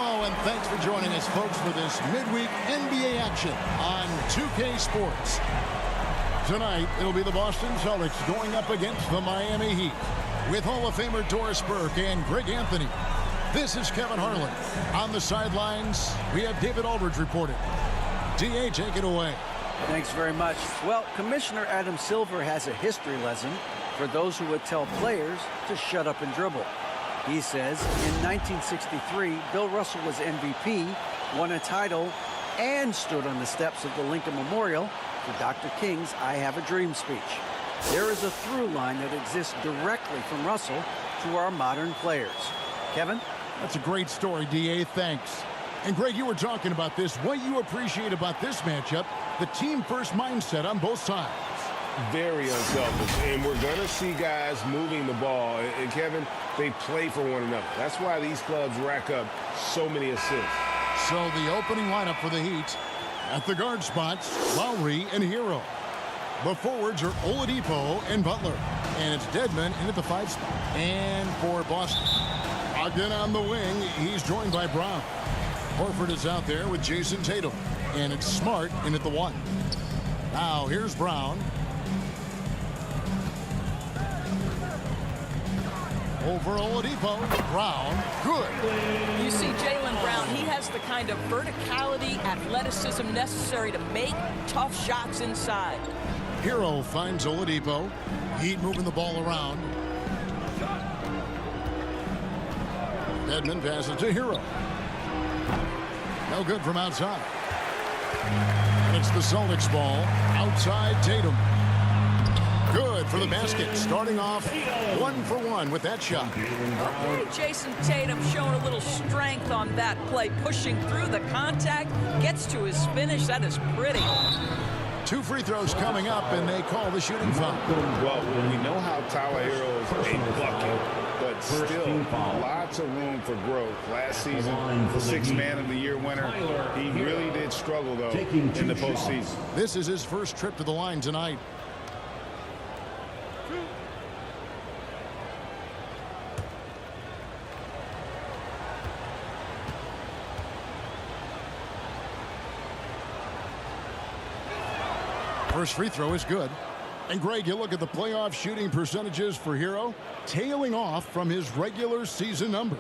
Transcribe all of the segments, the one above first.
Hello, and thanks for joining us, folks, for this midweek NBA action on 2K Sports. Tonight, it'll be the Boston Celtics going up against the Miami Heat with Hall of Famer Doris Burke and Greg Anthony. This is Kevin Harlan. On the sidelines, we have David Aldridge reporting. DA, take it away. Thanks very much. Well, Commissioner Adam Silver has a history lesson for those who would tell players to shut up and dribble. He says in 1963, Bill Russell was MVP, won a title, and stood on the steps of the Lincoln Memorial for Dr. King's I Have a Dream speech. There is a through line that exists directly from Russell to our modern players. Kevin? That's a great story, DA. Thanks. And Greg, you were talking about this. What you appreciate about this matchup, the team-first mindset on both sides. Very unselfish, and we're going to see guys moving the ball. And Kevin, they play for one another. That's why these clubs rack up so many assists. So the opening lineup for the Heat, at the guard spots, Lowry and Hero. The forwards are Oladipo and Butler. And it's Dedmon in at the 5 spot. And for Boston, again on the wing, he's joined by Brown. Horford is out there with Jason Tatum. And it's Smart in at the 1. Now here's Brown. Over Oladipo. Brown. Good. You see Jaylen Brown, he has the kind of verticality, athleticism necessary to make tough shots inside. Hero finds Oladipo. Heat moving the ball around. Edmond passes to Hero. No good from outside. And it's the Celtics ball. Outside Tatum. Good for the basket. Starting off 1 for 1 with that shot. Okay, Jason Tatum showing a little strength on that play. Pushing through the contact. Gets to his finish. That is pretty. 2 free throws coming up, and they call the shooting foul. Well, we know how Tyler Hero is a bucket, but still lots of room for growth. Last season, the 6th Man of the Year winner. He really did struggle, though, in the postseason. This is his first trip to the line tonight. First free throw is good. And Greg, you look at the playoff shooting percentages for Hero, tailing off from his regular season numbers.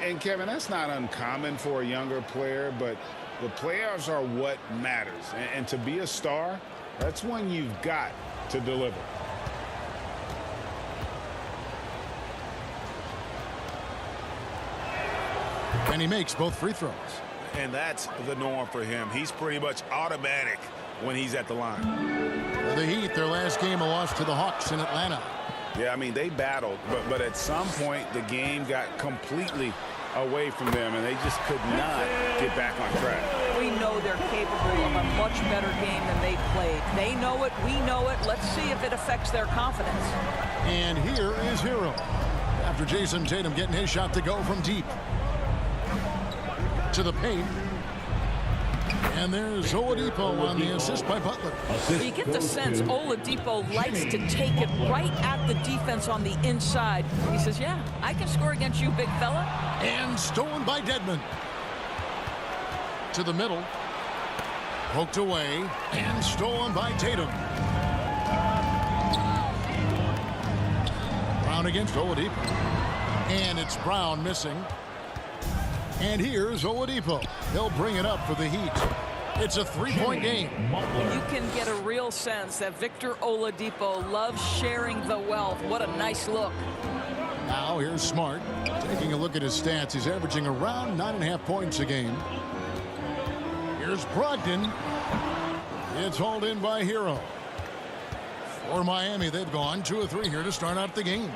And Kevin, that's not uncommon for a younger player, but the playoffs are what matters. And to be a star, that's when you've got to deliver. And he makes both free throws. And that's the norm for him. He's pretty much automatic when he's at the line. The Heat, their last game, a loss to the Hawks in Atlanta. Yeah, I mean, they battled, but at some point, the game got completely away from them, and they just could not get back on track. We know they're capable of a much better game than they played. They know it, we know it. Let's see if it affects their confidence. And here is Hero. After Jason Tatum getting his shot to go from deep. To the paint. And there's Oladipo on the assist by Butler. You get the sense Oladipo likes to take it right at the defense on the inside. He says, yeah, I can score against you, big fella. And stolen by Dedmon. To the middle. Poked away. And stolen by Tatum. Brown against Oladipo. And it's Brown missing. And here's Oladipo. They'll bring it up for the Heat. It's a 3-point game. You can get a real sense that Victor Oladipo loves sharing the wealth. What a nice look. Now here's Smart. Taking a look at his stats, he's averaging around 9.5 points a game. Here's Brogdon. It's hauled in by Hero. For Miami, they've gone 2 of 3 here to start out the game.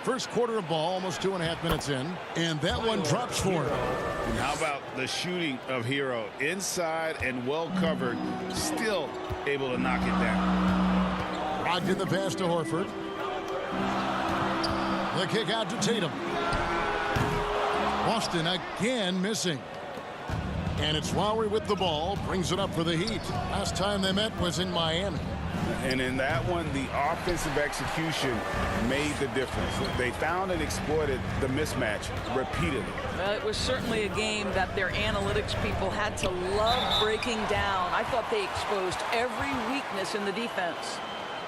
First quarter of ball, almost 2.5 minutes in, and that one drops for him. And how about the shooting of Hero? Inside and well covered, still able to knock it down. Brogdon the pass to Horford. The kick out to Tatum. Boston again missing. And it's Lowry with the ball, brings it up for the Heat. Last time they met was in Miami. And in that one, the offensive execution made the difference. They found and exploited the mismatch repeatedly. Well, it was certainly a game that their analytics people had to love breaking down. I thought they exposed every weakness in the defense.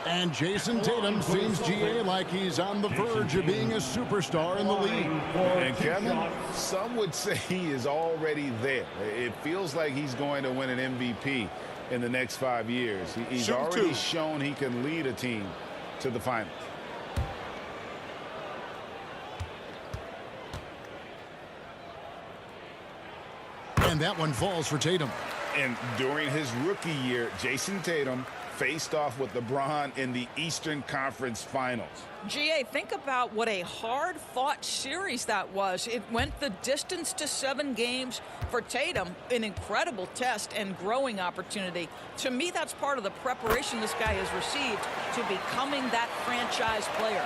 And Jason Tatum seems, GA, like he's on the verge of being a superstar in the league. And Kevin, some would say he is already there. It feels like he's going to win an MVP in the next 5 years. He's already shown he can lead a team to the finals. And that one falls for Tatum. And during his rookie year, Jason Tatum faced off with LeBron in the Eastern Conference Finals. GA, think about what a hard-fought series that was. It went the distance to 7 games. For Tatum, an incredible test and growing opportunity. To me, that's part of the preparation this guy has received to becoming that franchise player.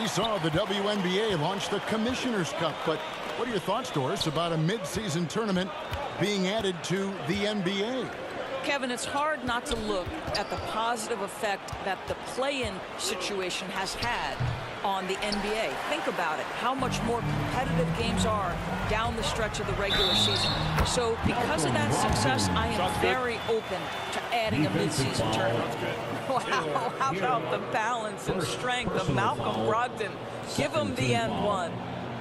We saw the WNBA launch the Commissioner's Cup, but what are your thoughts, Doris, about a mid-season tournament being added to the NBA? Kevin, it's hard not to look at the positive effect that the play-in situation has had on the NBA. Think about it, how much more competitive games are down the stretch of the regular season. So because of that success, I am very open to adding a mid-season tournament. Wow, how about the balance and strength of Malcolm Brogdon? Give him the end one.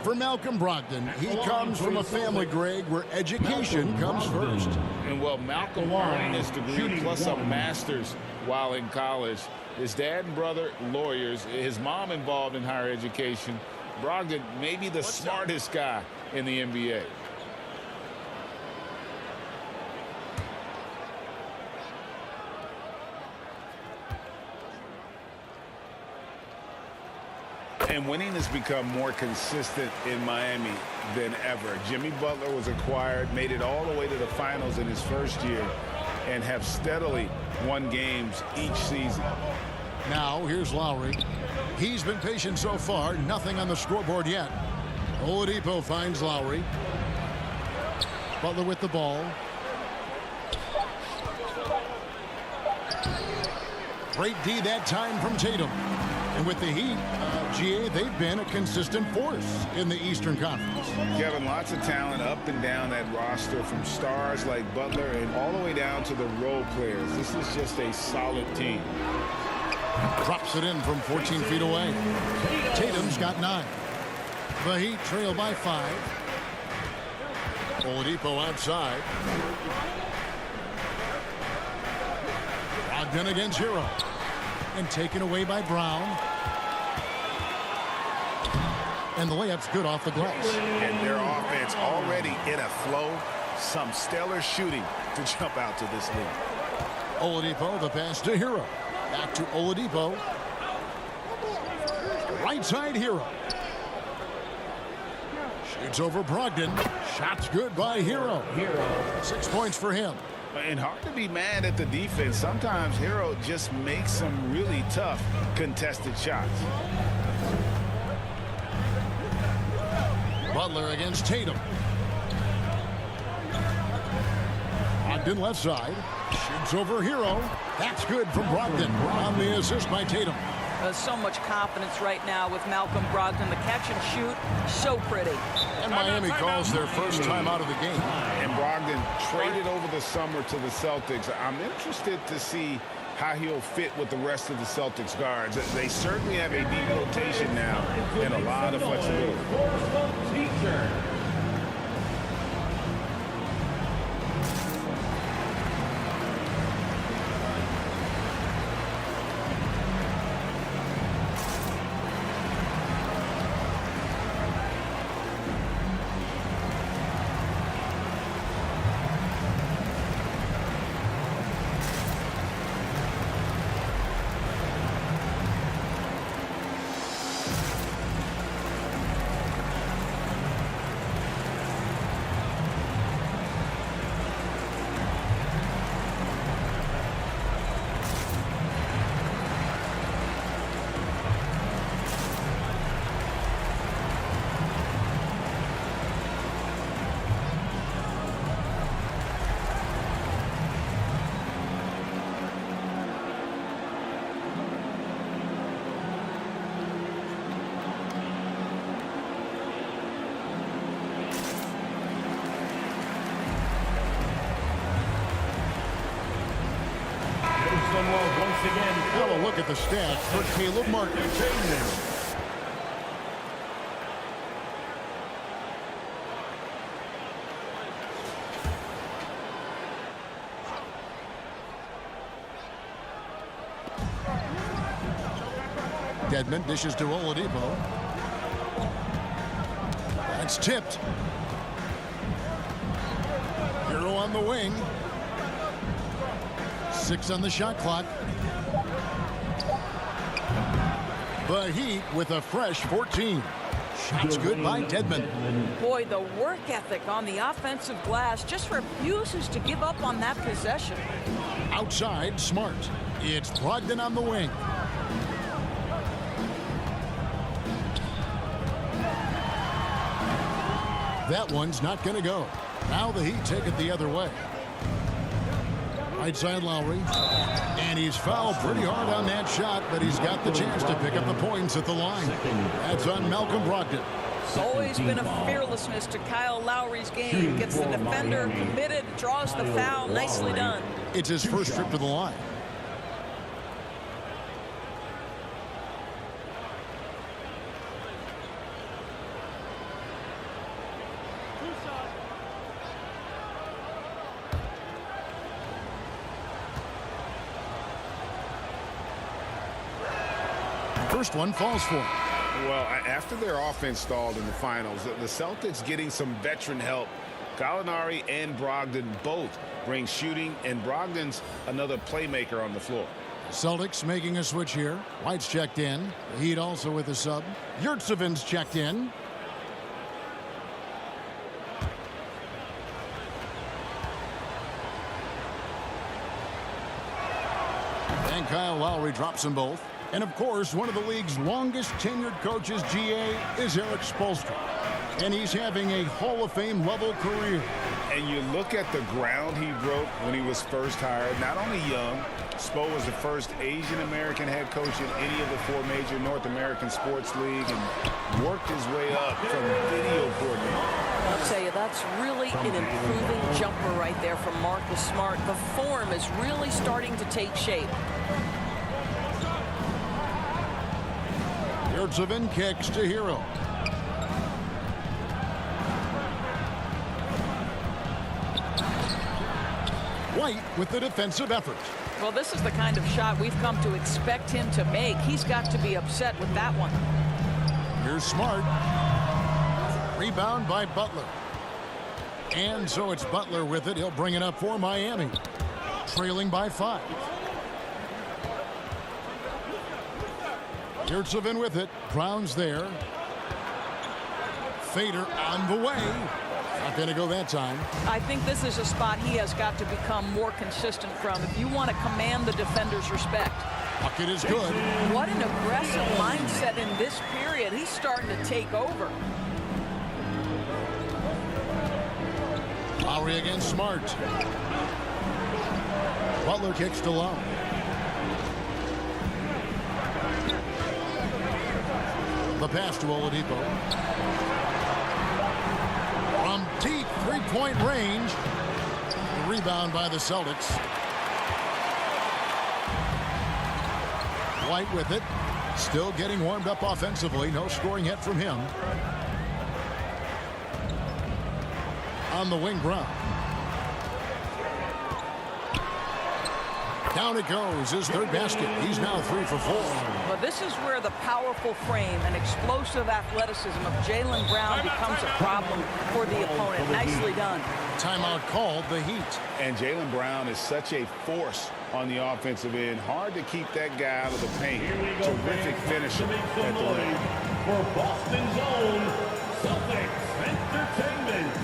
For Malcolm Brogdon, he comes from a family, Greg, where education comes first. And well, Malcolm earned his degree plus a master's while in college. His dad and brother, lawyers. His mom involved in higher education. Brogdon may be the smartest guy in the NBA. And winning has become more consistent in Miami than ever. Jimmy Butler was acquired, made it all the way to the finals in his first year, and have steadily won games each season. Now, here's Lowry. He's been patient so far, nothing on the scoreboard yet. Oladipo finds Lowry. Butler with the ball. Great D that time from Tatum. And with the Heat, GA, they've been a consistent force in the Eastern Conference. Kevin, lots of talent up and down that roster, from stars like Butler and all the way down to the role players. This is just a solid team. Drops it in from 14 feet away. Tatum's got 9. The Heat trail by 5. Oladipo outside. Brogdon against Hero. And taken away by Brown. And the layup's good off the glass. And their offense already in a flow. Some stellar shooting to jump out to this lead. Oladipo, the pass to Hero. Back to Oladipo. Right side Hero. Shoots over Brogdon. Shot's good by Hero. 6 points for him. And hard to be mad at the defense. Sometimes Hero just makes some really tough contested shots. Butler against Tatum. Brogdon left side. Shoots over Hero. That's good from Brogdon on the assist by Tatum. There's so much confidence right now with Malcolm Brogdon. The catch and shoot, so pretty. And Miami calls their first time out of the game. And Brogdon traded over the summer to the Celtics. I'm interested to see how he'll fit with the rest of the Celtics guards. They certainly have a deep rotation now and a lot of flexibility. Now a look at the stats for Caleb Martin. Dedmon dishes to Oladipo. That's tipped. Hero on the wing. 6 on the shot clock. The Heat with a fresh 14. Shots good by Dedmon. Boy, the work ethic on the offensive glass just refuses to give up on that possession. Outside, Smart. It's Brogdon on the wing. That one's not going to go. Now the Heat take it the other way. Right side, Lowry. And he's fouled pretty hard on that shot, but he's got the chance to pick up the points at the line. That's on Malcolm Brogdon. Always been a fearlessness to Kyle Lowry's game. Gets the defender committed, draws the foul. Nicely done. It's his first trip to the line. First one falls for him. Well, after their offense stalled in the finals, the Celtics getting some veteran help. Gallinari and Brogdon both bring shooting, and Brogdon's another playmaker on the floor. Celtics making a switch here. White's checked in. The Heat also with a sub. Yurtseven's checked in. And Kyle Lowry drops them both. And of course, one of the league's longest tenured coaches, GA, is Eric Spoelstra. And he's having a Hall of Fame level career. And you look at the ground he broke when he was first hired. Not only young, Spo was the first Asian American head coach in any of the 4 major North American sports league and worked his way up from video coordinator. I'll tell you, that's really an improving jumper right there from Marcus Smart. The form is really starting to take shape. Yurtseven kicks to Hero. White with the defensive effort. Well, this is the kind of shot we've come to expect him to make. He's got to be upset with that one. Here's Smart. Rebound by Butler. And so it's Butler with it. He'll bring it up for Miami. Trailing by 5. Yurtseven with it. Brown's there. Fader on the way. Not going to go that time. I think this is a spot he has got to become more consistent from if you want to command the defender's respect. Bucket is good. What an aggressive mindset in this period. He's starting to take over. Lowry against Smart. Butler kicks to Low. The pass to Oladipo. From deep three-point range. The rebound by the Celtics. White with it. Still getting warmed up offensively. No scoring yet from him. On the wing, Brown. Down it goes, his third basket. He's now 3 for 4. But this is where the powerful frame and explosive athleticism of Jaylen Brown becomes a problem for the opponent. Nicely done. Timeout called, the Heat. And Jaylen Brown is such a force on the offensive end. Hard to keep that guy out of the paint. Terrific finisher at the rim. For Boston's own Celtics Entertainment.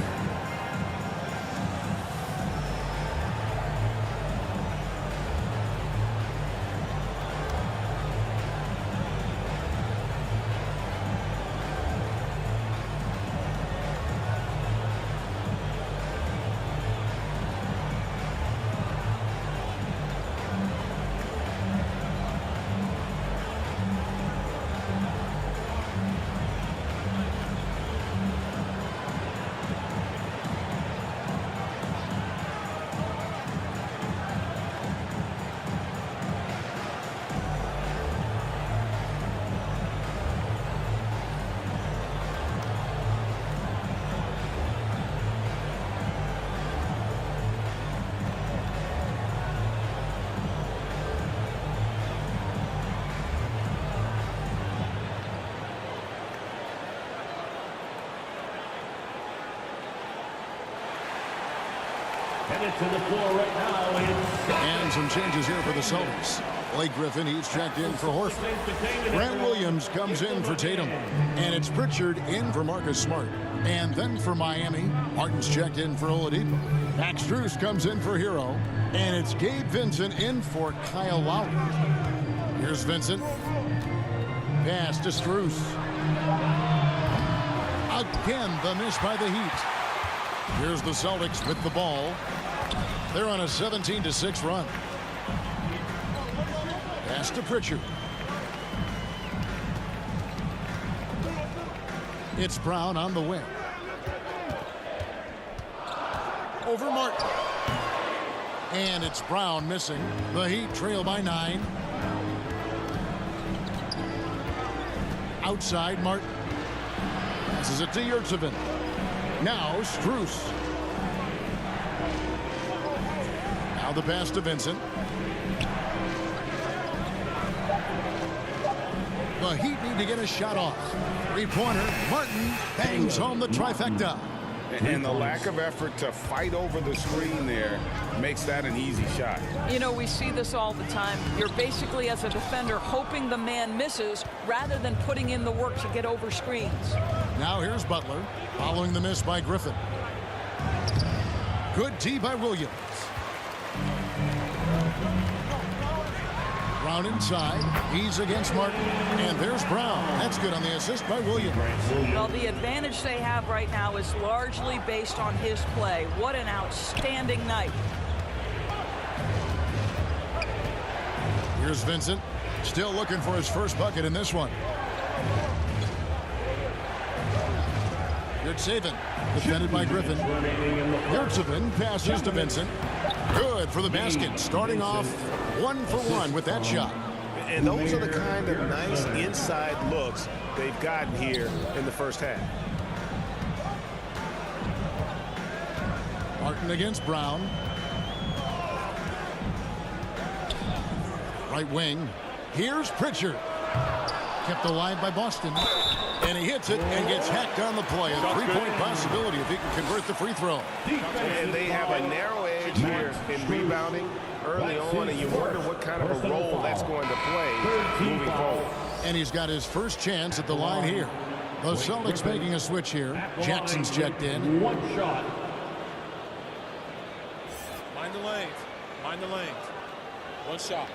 Headed to the floor right now is... And some changes here for the Celtics. Blake Griffin, he's checked in for Horford. Grant Williams comes in for Tatum. And it's Pritchard in for Marcus Smart. And then for Miami, Martin's checked in for Oladipo. Max Strus comes in for Hero. And it's Gabe Vincent in for Kyle Lowry. Here's Vincent. Pass to Strus. Again, the miss by the Heat. Here's the Celtics with the ball. They're on a 17-6 run. Pass to Pritchard. It's Brown on the wing. Over Martin. And it's Brown missing. The Heat trail by 9. Outside Martin. Passes it to Yurtsevin. Now Strus. Now the pass to Vincent. The Heat need to get a shot off. Three-pointer. Martin bangs home the trifecta. And the lack of effort to fight over the screen there makes that an easy shot. You know, we see this all the time. You're basically, as a defender, hoping the man misses rather than putting in the work to get over screens. Now here's Butler, following the miss by Griffin. Good tee by Williams. Brown inside. He's against Martin. And there's Brown. That's good on the assist by Williams. Well, the advantage they have right now is largely based on his play. What an outstanding night. Here's Vincent. Still looking for his first bucket in this one. Yurtsevin, defended by Griffin. Yurtsevin passes to Vincent. Good for the basket. Starting off 1 for 1 with that shot. And those are the kind of nice inside looks they've gotten here in the first half. Martin against Brown. Right wing. Here's Pritchard. Kept alive by Boston. And he hits it and gets hacked on the play. A three-point possibility if he can convert the free throw. And they have a narrow edge here in rebounding early on, and you wonder what kind of a role that's going to play moving forward. And he's got his first chance at the line here. The Celtics making a switch here. Jackson's checked in. One shot. Mind the lanes. Mind the lanes. One shot.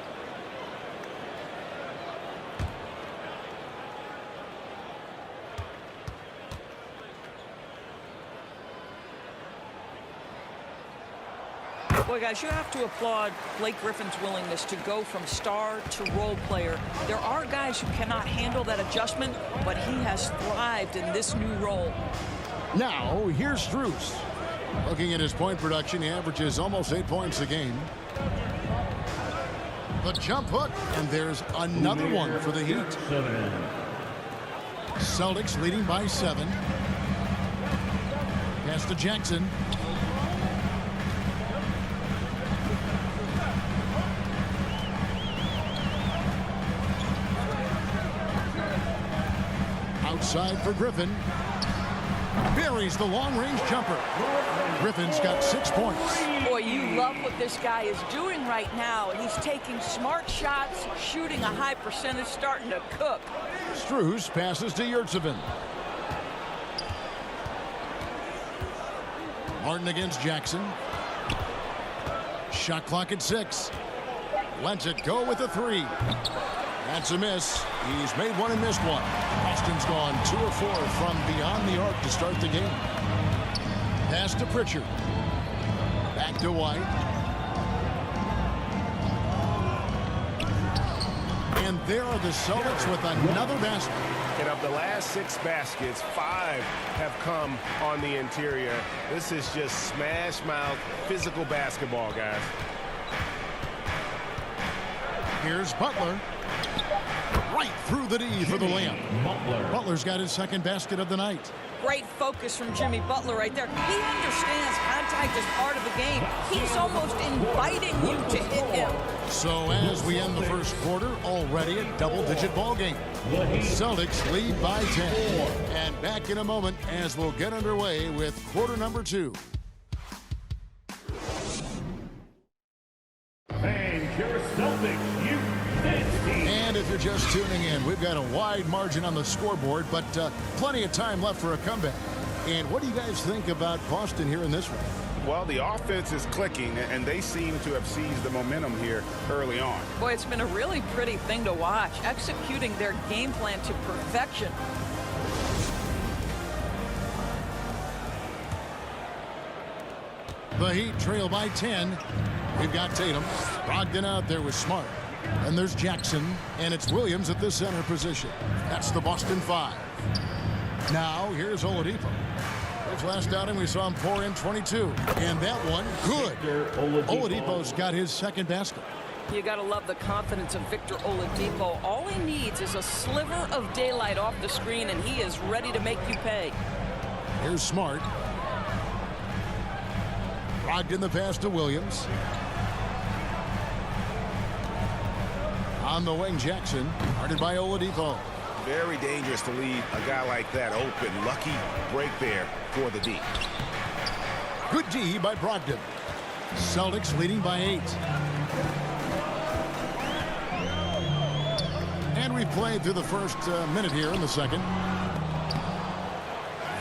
Boy, guys, you have to applaud Blake Griffin's willingness to go from star to role player. There are guys who cannot handle that adjustment, but he has thrived in this new role. Now, here's Strus. Looking at his point production, he averages almost 8 points a game. The jump hook, and there's another one for the Heat. Celtics leading by 7. Pass to Jackson. Outside for Griffin. Buries the long-range jumper. Griffin's got 6 points. Boy, you love what this guy is doing right now. He's taking smart shots, shooting a high percentage, starting to cook. Strus passes to Yurtsevin. Martin against Jackson. Shot clock at 6. Lets it go with a 3. That's a miss. He's made one and missed one. Boston's gone 2 of 4 from beyond the arc to start the game. Pass to Pritchard. Back to White. And there are the Celtics with another basket. And of the last 6 baskets, 5 have come on the interior. This is just smash mouth physical basketball, guys. Here's Butler. Right through the D for the layup. Butler's got his second basket of the night. Great focus from Jimmy Butler right there. He understands contact is part of the game. He's almost inviting you to hit him. So as we end the first quarter, already a double-digit ball game. Celtics lead by 10. And back in a moment as we'll get underway with quarter number 2. just tuning in, we've got a wide margin on the scoreboard, but plenty of time left for a comeback. And what do you guys think about Boston here in this one? Well, the offense is clicking, and they seem to have seized the momentum here early on. Boy, it's been a really pretty thing to watch, executing their game plan to perfection. The Heat trail by 10. We've got Tatum. Brogdon out there with Smart. And there's Jackson, and it's Williams at the center position. That's the Boston 5. Now, here's Oladipo. His last outing, we saw him pour in 22. And that one, good. Oladipo's got his second basket. You got to love the confidence of Victor Oladipo. All he needs is a sliver of daylight off the screen, and he is ready to make you pay. Here's Smart. Brogdon the pass to Williams. On the wing, Jackson. Guarded by Oladipo. Very dangerous to leave a guy like that open. Lucky break there for the D. Good D by Brogdon. Celtics leading by 8. And we played through the first minute here in the second.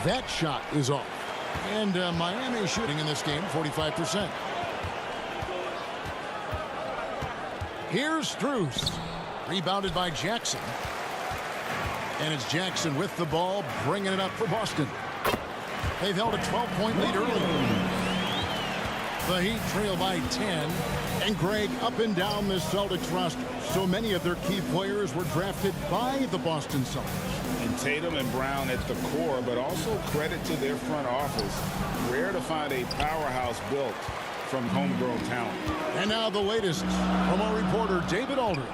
That shot is off. And Miami shooting in this game 45%. Here's Strus. Rebounded by Jackson. And it's Jackson with the ball, bringing it up for Boston. They've held a 12-point lead early. The Heat trail by 10. And Greg, up and down this Celtics roster, so many of their key players were drafted by the Boston Celtics. And Tatum and Brown at the core, but also credit to their front office. Rare to find a powerhouse built from homegrown talent. And now the latest from our reporter, David Aldridge.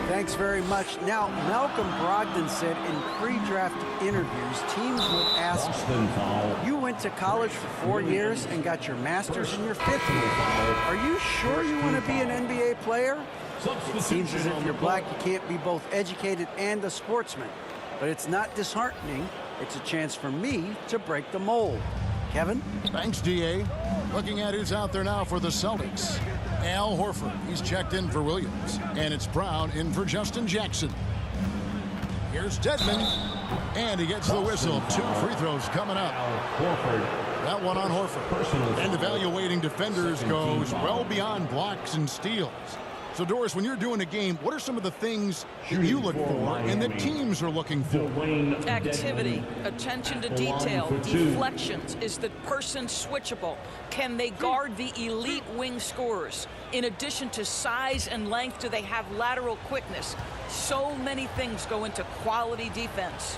Thanks very much. Now, Malcolm Brogdon said in pre-draft interviews, teams would ask, you went to college for 4 years and got your master's in your 5th year. Are you sure you want to be an NBA player? It seems as if you're black, you can't be both educated and a sportsman. But it's not disheartening. It's a chance for me to break the mold. Kevin? Thanks, D.A. Looking at who's out there now for the Celtics. Al Horford. He's checked in for Williams. And it's Brown in for Justin Jackson. Here's Dedmon. And he gets the whistle. 2 free throws coming up. That one on Horford. And evaluating defenders goes well beyond blocks and steals. So, Doris, when you're doing a game, what are some of the things that you look for and that teams are looking for? Activity, attention to detail, deflections. Is the person switchable? Can they guard the elite wing scorers? In addition to size and length, do they have lateral quickness? So many things go into quality defense.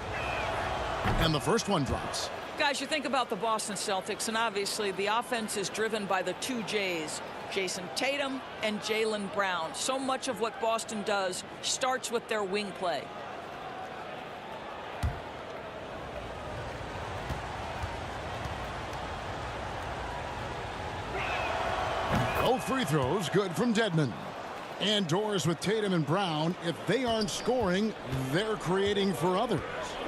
And the first one drops. Guys, you think about the Boston Celtics, and obviously the offense is driven by the 2 J's. Jason Tatum and Jaylen Brown. So much of what Boston does starts with their wing play. Both free throws good from Dedmon. And Doris, with Tatum and Brown, if they aren't scoring, they're creating for others.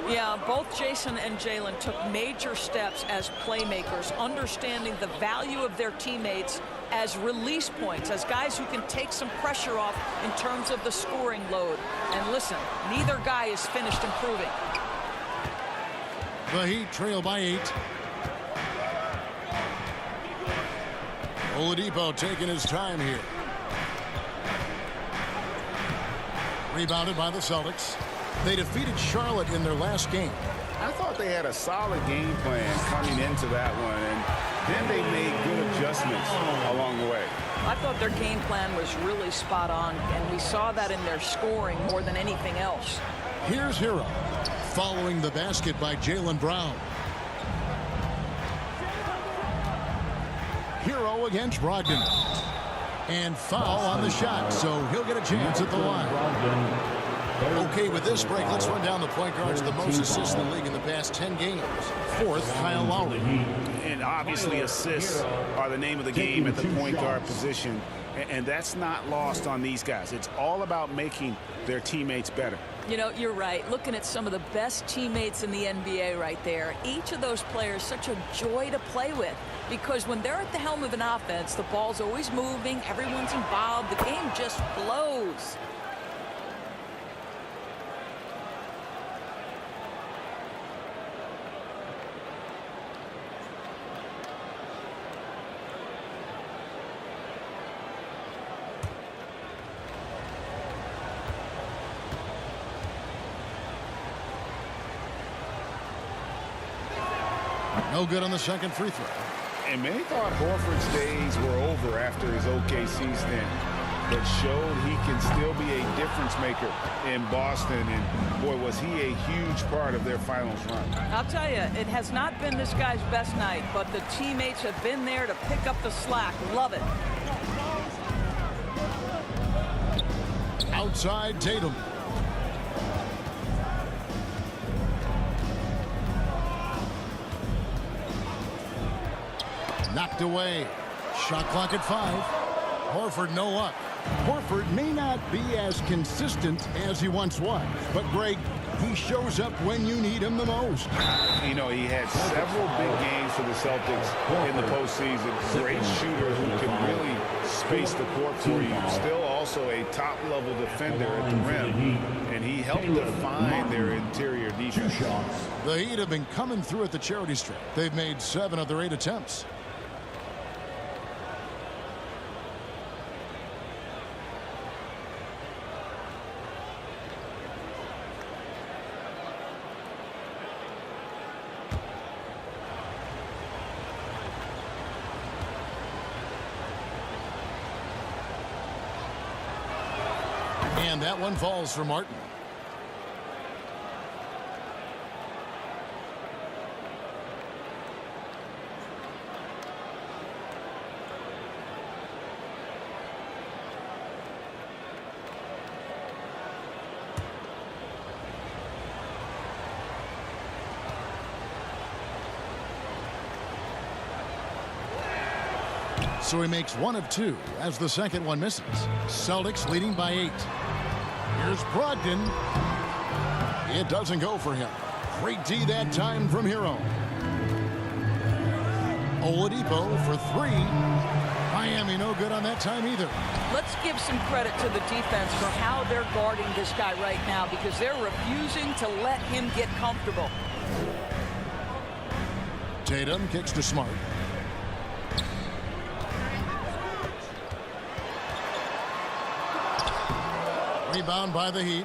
Yeah, both Jason and Jaylen took major steps as playmakers, understanding the value of their teammates as release points, as guys who can take some pressure off in terms of the scoring load. And listen, neither guy is finished improving. The Heat trail by 8. Oladipo taking his time here. Rebounded by the Celtics. They defeated Charlotte in their last game. I thought they had a solid game plan coming into that one, and then they made good adjustments along the way. I thought their game plan was really spot on, and we saw that in their scoring more than anything else. Here's Hero, following the basket by Jaylen Brown. Hero against Brogdon. And foul on the shot, so he'll get a chance at the line. Okay, with this break, let's run down the point guards, the most assists in the league in the past 10 games. 4th, Kyle Lowry. And obviously assists are the name of the game at the point guard position, and that's not lost on these guys. It's all about making their teammates better. You know, you're right. Looking at some of the best teammates in the NBA right there, each of those players such a joy to play with, because when they're at the helm of an offense, the ball's always moving, everyone's involved, the game just flows. No good on the second free throw. And many thought Horford's days were over after his OKC stint, but showed he can still be a difference maker in Boston. And boy, was he a huge part of their finals run. I'll tell you, it has not been this guy's best night, but the teammates have been there to pick up the slack. Love it. Outside Tatum. Knocked away. Shot clock at 5. Horford no luck. Horford may not be as consistent as he once was, but Greg, he shows up when you need him the most. You know, he had several big games for the Celtics in the postseason. Great shooter who can really space the court for you. Still also a top-level defender at the rim, and he helped define their interior defense. The Heat have been coming through at the charity stripe. They've made 7 of their 8 attempts. And that one falls for Martin. So he makes 1 of 2 as the second one misses. Celtics leading by 8. Here's Brogdon. It doesn't go for him. Great D that time from Hero. Oladipo for 3. Miami no good on that time either. Let's give some credit to the defense for how they're guarding this guy right now, because they're refusing to let him get comfortable. Tatum kicks to Smart. Rebound by the Heat.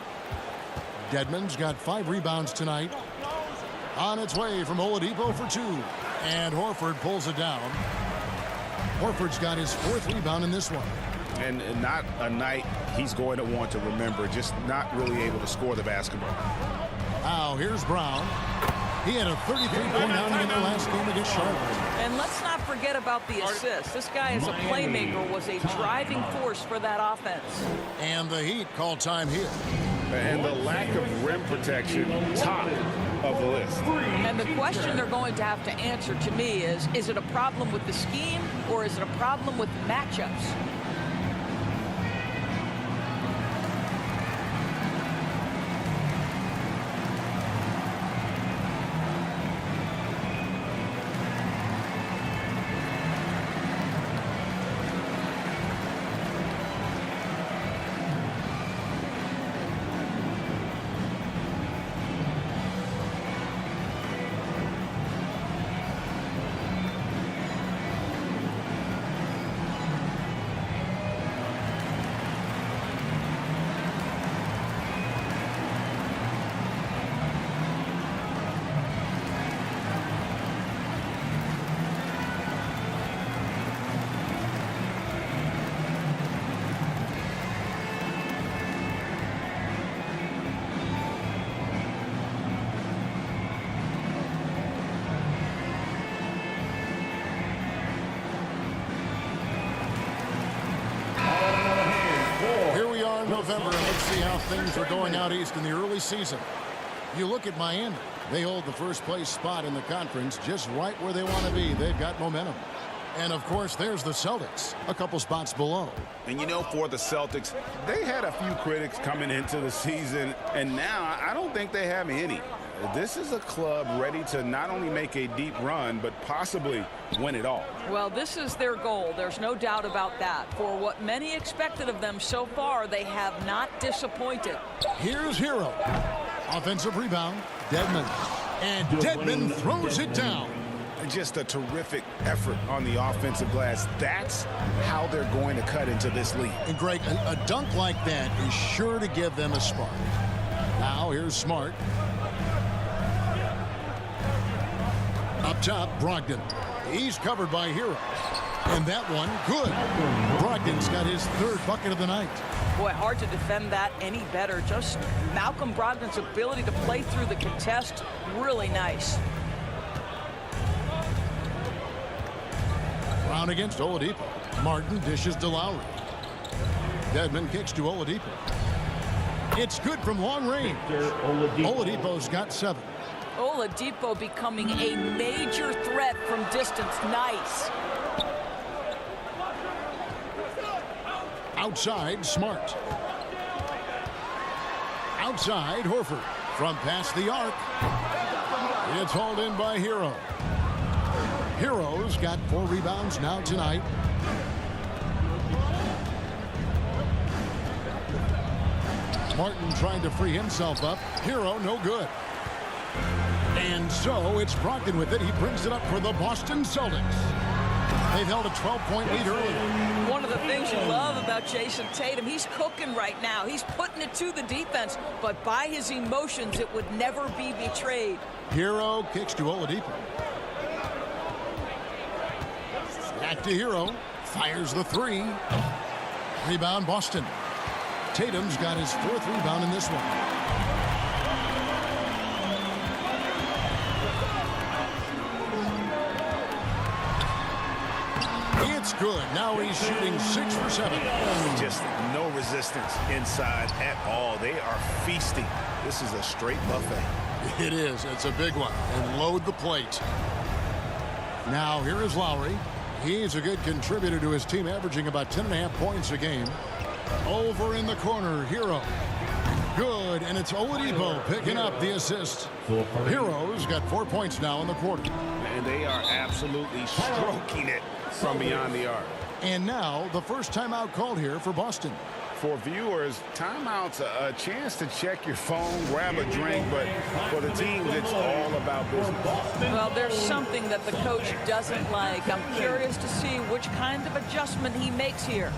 Dedmon's got 5 rebounds tonight. On its way from Oladipo for 2. And Horford pulls it down. Horford's got his 4th rebound in this one. And not a night he's going to want to remember, just not really able to score the basketball. Now here's Brown. He had a 33-point outing in their last game against Charlotte. And let's not forget about the assist. This guy is a playmaker, was a driving force for that offense. And the Heat call time here. And the lack of rim protection, top of the list. And the question they're going to have to answer to me is it a problem with the scheme or is it a problem with matchups? November, and let's see how things are going out east in the early season. You look at Miami. They hold the first place spot in the conference just right where they want to be. They've got momentum. And, of course, there's the Celtics, a couple spots below. And, you know, for the Celtics, they had a few critics coming into the season, and now I don't think they have any. This is a club ready to not only make a deep run, but possibly win it all. Well, this is their goal. There's no doubt about that. For what many expected of them so far, they have not disappointed. Here's Hero. Offensive rebound, Dedmon. And Dedmon throws it down. Just a terrific effort on the offensive glass. That's how they're going to cut into this league. And, Greg, a dunk like that is sure to give them a spark. Now, here's Smart. Up Up top, Brogdon. He's covered by Hero. And that one, good. Brogdon's got his third bucket of the night. Boy, hard to defend that any better. Just Malcolm Brogdon's ability to play through the contest, really nice. Brown against Oladipo. Martin dishes to Lowry. Dedmon kicks to Oladipo. It's good from long range. Oladipo's got 7. Oladipo becoming a major threat from distance. Nice. Outside, Smart. Outside, Horford. From past the arc. It's hauled in by Hero. Hero's got 4 rebounds now tonight. Martin trying to free himself up. Hero, no good. And so it's Brogdon with it. He brings it up for the Boston Celtics. They've held a 12-point lead earlier. One of the things you love about Jason Tatum, he's cooking right now. He's putting it to the defense, but by his emotions, it would never be betrayed. Hero kicks to Oladipo. Back to Hero. Fires the 3. Rebound, Boston. Tatum's got his 4th rebound in this one. It's good. Now he's shooting 6 for 7. Just no resistance inside at all. They are feasting. This is a straight buffet. It is. It's a big one. And load the plate. Now here is Lowry. He's a good contributor to his team, averaging about 10.5 points a game. Over in the corner, Hero. Good, and it's Oladipo picking up the assist. Hero's got 4 points now in the quarter. And they are absolutely stroking it from beyond the arc. And now the first timeout called here for Boston. For viewers, timeout's a chance to check your phone, grab a drink, but for the team, it's all about business. Well, there's something that the coach doesn't like. I'm curious to see which kind of adjustment he makes here.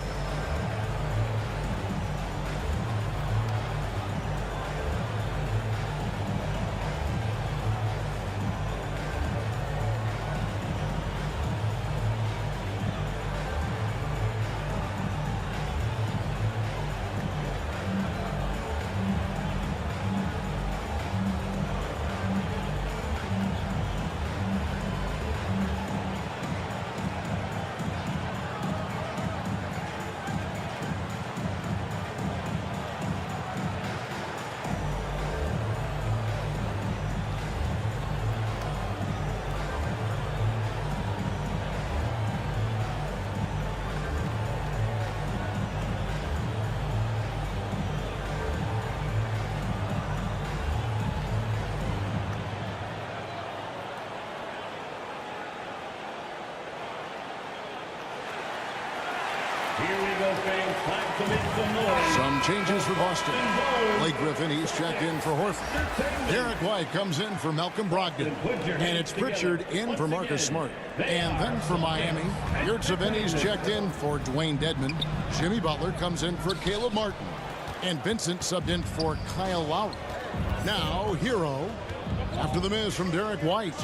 Here we go, fans. Time to make some noise. Some changes for Boston. Blake Griffin, he's checked in for Horford. Derek White comes in for Malcolm Brogdon. And it's Pritchard in for Marcus Smart. And then for Miami, Yurtseven's checked in for Dwayne Dedmon. Jimmy Butler comes in for Caleb Martin. And Vincent subbed in for Kyle Lowry. Now, Hero, after the miss from Derek White.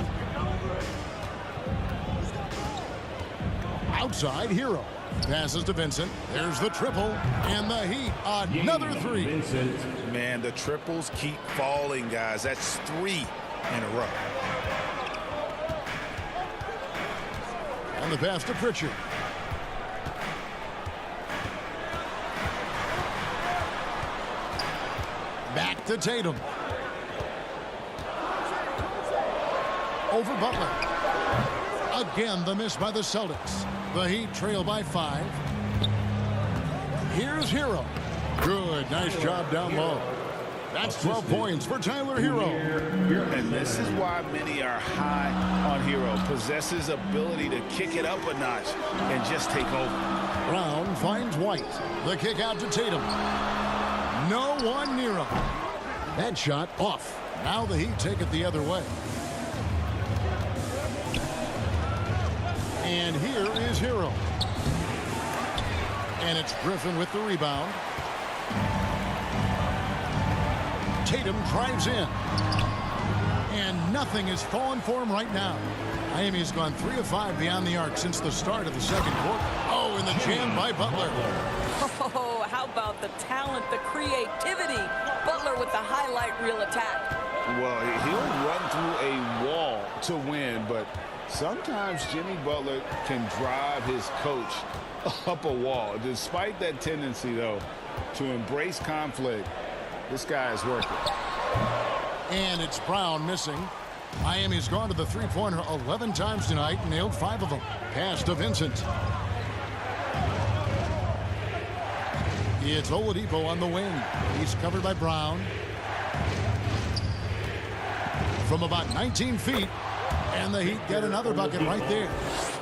Outside, Hero. Passes to Vincent. There's the triple. And the Heat, another 3. Man, the triples keep falling, guys. That's 3 in a row. And the pass to Pritchard. Back to Tatum. Over Butler. Again, the miss by the Celtics. The Heat trail by 5. Here's Hero. Good. Nice job down low. That's 12 points for Tyler Hero. And this is why many are high on Hero. Possesses ability to kick it up a notch and just take over. Brown finds White. The kick out to Tatum. No one near him. That shot off. Now the Heat take it the other way. And here is Hero. And it's Griffin with the rebound. Tatum drives in. And nothing is falling for him right now. Miami's gone 3 of 5 beyond the arc since the start of the second quarter. Oh, and the jam by Butler. Oh, how about the talent, the creativity? Butler with the highlight reel attack. Well, he'll run through a wall to win, but sometimes Jimmy Butler can drive his coach up a wall. Despite that tendency, though, to embrace conflict, this guy is working. And it's Brown missing. Miami's gone to the three-pointer 11 times tonight, nailed 5 of them. Pass to Vincent. It's Oladipo on the wing. He's covered by Brown. From about 19 feet, and the Heat get another bucket right there.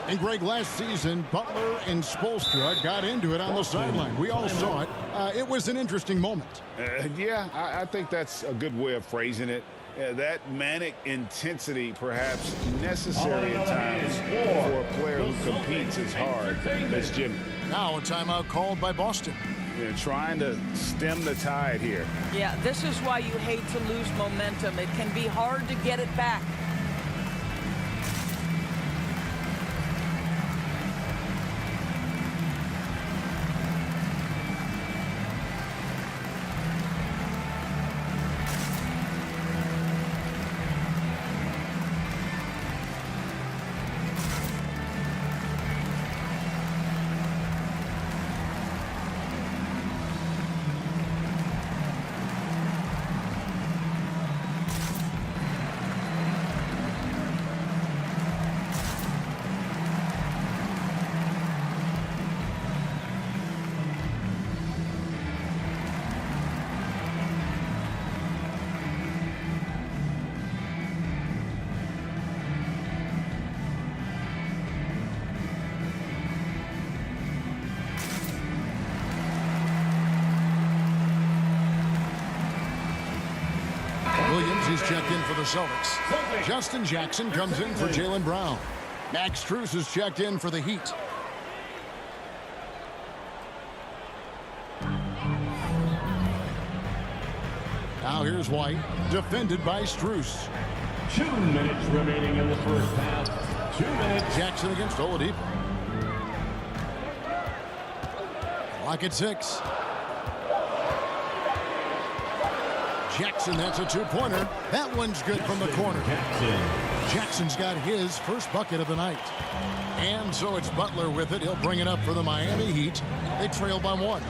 And Greg, last season, Butler and Spoelstra got into it on the sideline. We all saw it. It was an interesting moment. Yeah, I think that's a good way of phrasing it. That manic intensity perhaps necessary at times for a player who competes as hard as Jimmy. Now a timeout called by Boston. Trying to stem the tide here. Yeah, this is why you hate to lose momentum. It can be hard to get it back. He's checked in for the Celtics. Justin Jackson comes in for Jaylen Brown. Max Strus is checked in for the Heat. Now here's White, defended by Strus. 2 minutes remaining in the first half. 2 minutes. Jackson against Oladipo. Clock at 6. Jackson, that's a two-pointer. That one's good from the corner. Jackson's got his first bucket of the night. And so it's Butler with it. He'll bring it up for the Miami Heat. They trail by 1.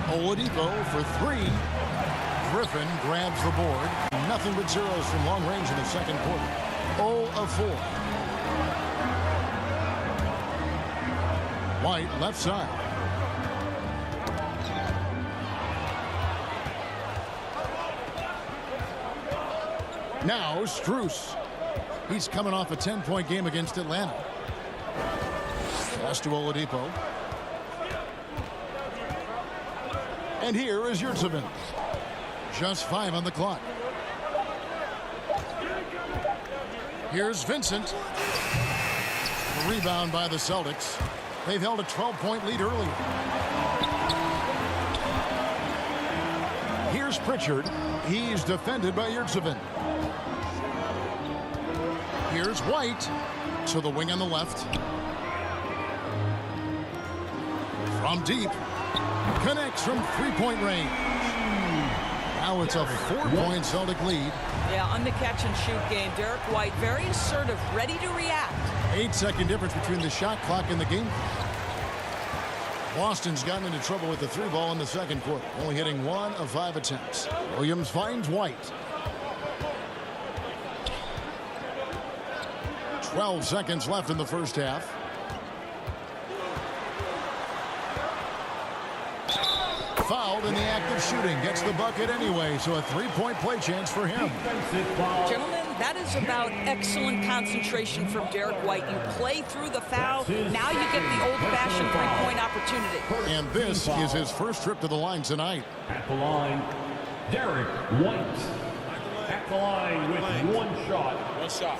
Oladipo for 3. Griffin grabs the board. Nothing but zeros from long range in the second quarter. 0 of 4. White left side. Now Strus. He's coming off a 10-point game against Atlanta. Pass to Oladipo. And here is Yurtseven. Just 5 on the clock. Here's Vincent. The rebound by the Celtics. They've held a 12-point lead earlier. Here's Pritchard. He's defended by Yurtseven. Here's White to the wing on the left. From deep. Connects from three-point range. Now it's a 4-point Celtic lead. Yeah, on the catch-and-shoot game, Derek White very assertive, ready to react. 8-second difference between the shot clock and the game clock. Boston's gotten into trouble with the 3-ball in the second quarter, only hitting 1 of 5 attempts. Williams finds White. 12 seconds left in the first half. Fouled in the act of shooting. Gets the bucket anyway, so a 3-point play chance for him. Gentlemen, that is about excellent concentration from Derek White. You play through the foul. Now you get the old-fashioned 3-point opportunity. And this is his first trip to the line tonight. At the line, Derek White. At the line with 1 shot. 1 shot.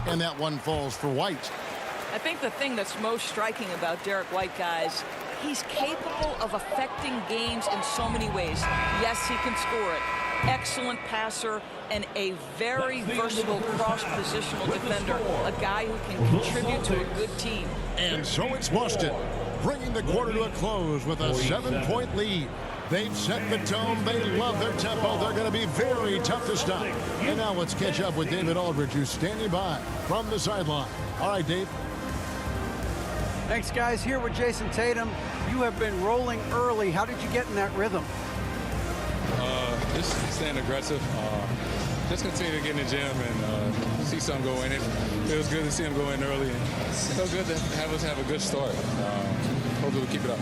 And that one falls for White. I think the thing that's most striking about Derek White, guys, he's capable of affecting games in so many ways. Yes, he can score it. Excellent passer and a very versatile cross-positional defender. A guy who can contribute to a good team. And so it's Boston, bringing the quarter to a close with a 7-point lead. They've set the tone. They love their tempo. They're going to be very tough to stop. And now let's catch up with David Aldridge, who's standing by from the sideline. All right, Dave. Thanks, guys. Here with Jason Tatum. You have been rolling early. How did you get in that rhythm? Just staying aggressive. Just continue to get in the gym and see some go in. It was good to see him go in early. And it feels good to have us have a good start. Hopefully we'll keep it up.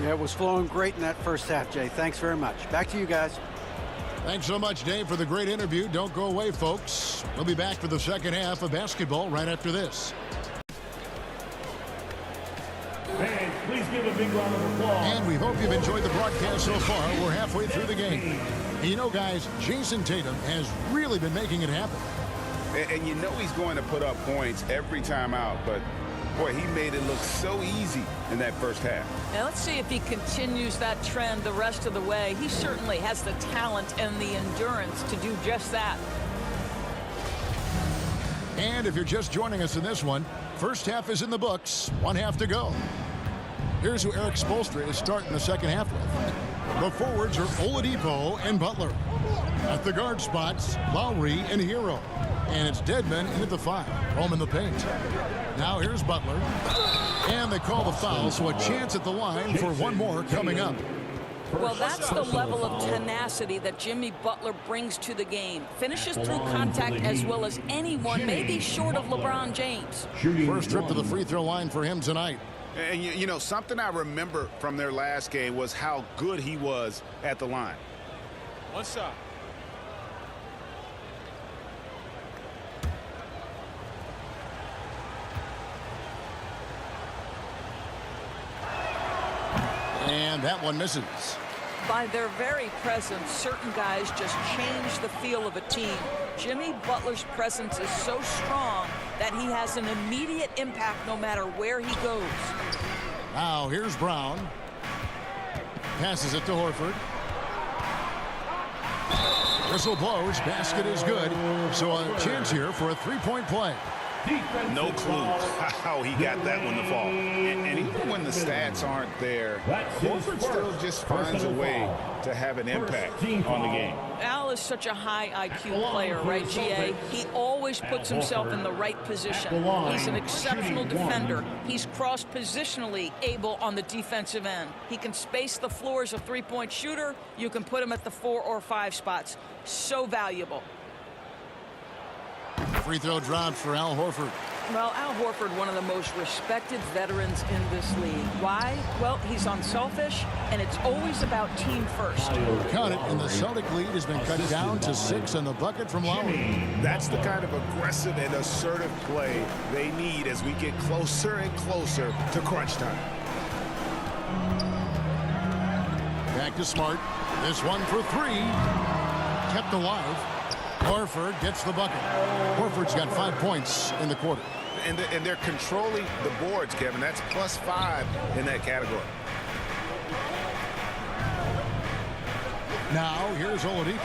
Yeah, it was flowing great in that first half, Jay. Thanks very much. Back to you guys. Thanks so much, Dave, for the great interview. Don't go away, folks. We'll be back for the second half of basketball right after this. Fans, please give a big round of applause. And we hope you've enjoyed the broadcast so far. We're halfway through the game. And you know, guys, Jason Tatum has really been making it happen. And you know he's going to put up points every time out, but boy, he made it look so easy in that first half. Now let's see if he continues that trend the rest of the way. He certainly has the talent and the endurance to do just that. And if you're just joining us in this one, first half is in the books. One half to go. Here's who Eric Spoelstra is starting the second half with. The forwards are Oladipo and Butler. At the guard spots, Lowry and Hero. And it's Dedmon in at the 5, home in the paint. Now here's Butler. And they call the foul, so a chance at the line for one more coming up. Well, that's the level of tenacity that Jimmy Butler brings to the game. Finishes through contact as well as anyone, maybe short of LeBron James. First trip to the free throw line for him tonight. And you know, something I remember from their last game was how good he was at the line. One shot. And that one misses. By their very presence, certain guys just change the feel of a team. Jimmy Butler's presence is so strong that he has an immediate impact no matter where he goes. Now here's Brown. Passes it to Horford. Whistle blows. Basket is good. So a chance here for a three-point play. No clue how he got that one to fall. And even when the stats aren't there, Horford still just finds a way to have an impact on the game. Al is such a high IQ player, right, GA? He always puts himself in the right position. He's an exceptional defender. He's cross-positionally able on the defensive end. He can space the floor as a three-point shooter. You can put him at the 4 or 5 spots. So valuable. Free throw dropped for Al Horford. Well, Al Horford, one of the most respected veterans in this league. Why? Well, he's unselfish, and it's always about team first. Count it, and the Celtic lead has been cut down to 6 on the bucket from Lowry. That's the kind of aggressive and assertive play they need as we get closer and closer to crunch time. Back to Smart. This one for 3. Kept alive. Horford gets the bucket. Horford's got 5 points in the quarter. And they're controlling the boards, Kevin. That's +5 in that category. Now, here's Oladipo.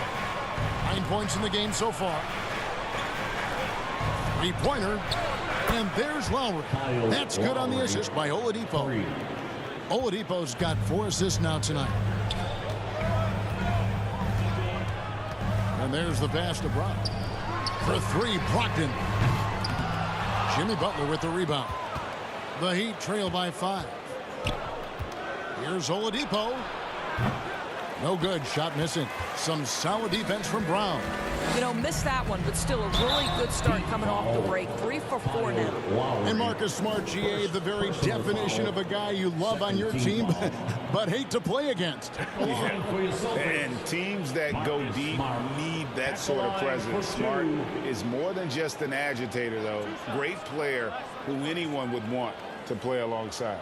9 points in the game so far. Three-pointer. And there's Lowry. That's good on the assist by Oladipo. Oladipo's got 4 assists now tonight. And there's the pass to Brown. For 3, Brogdon. Jimmy Butler with the rebound. The Heat trail by 5. Here's Oladipo. No good. Shot missing. Some solid defense from Brown. You know, missed that one, but still a really good start coming off the break. 3 for 4 now. And Marcus Smart, GA, the very definition of a guy you love on your team, but hate to play against. And teams that go deep need that sort of presence. Smart is more than just an agitator, though. Great player who anyone would want to play alongside.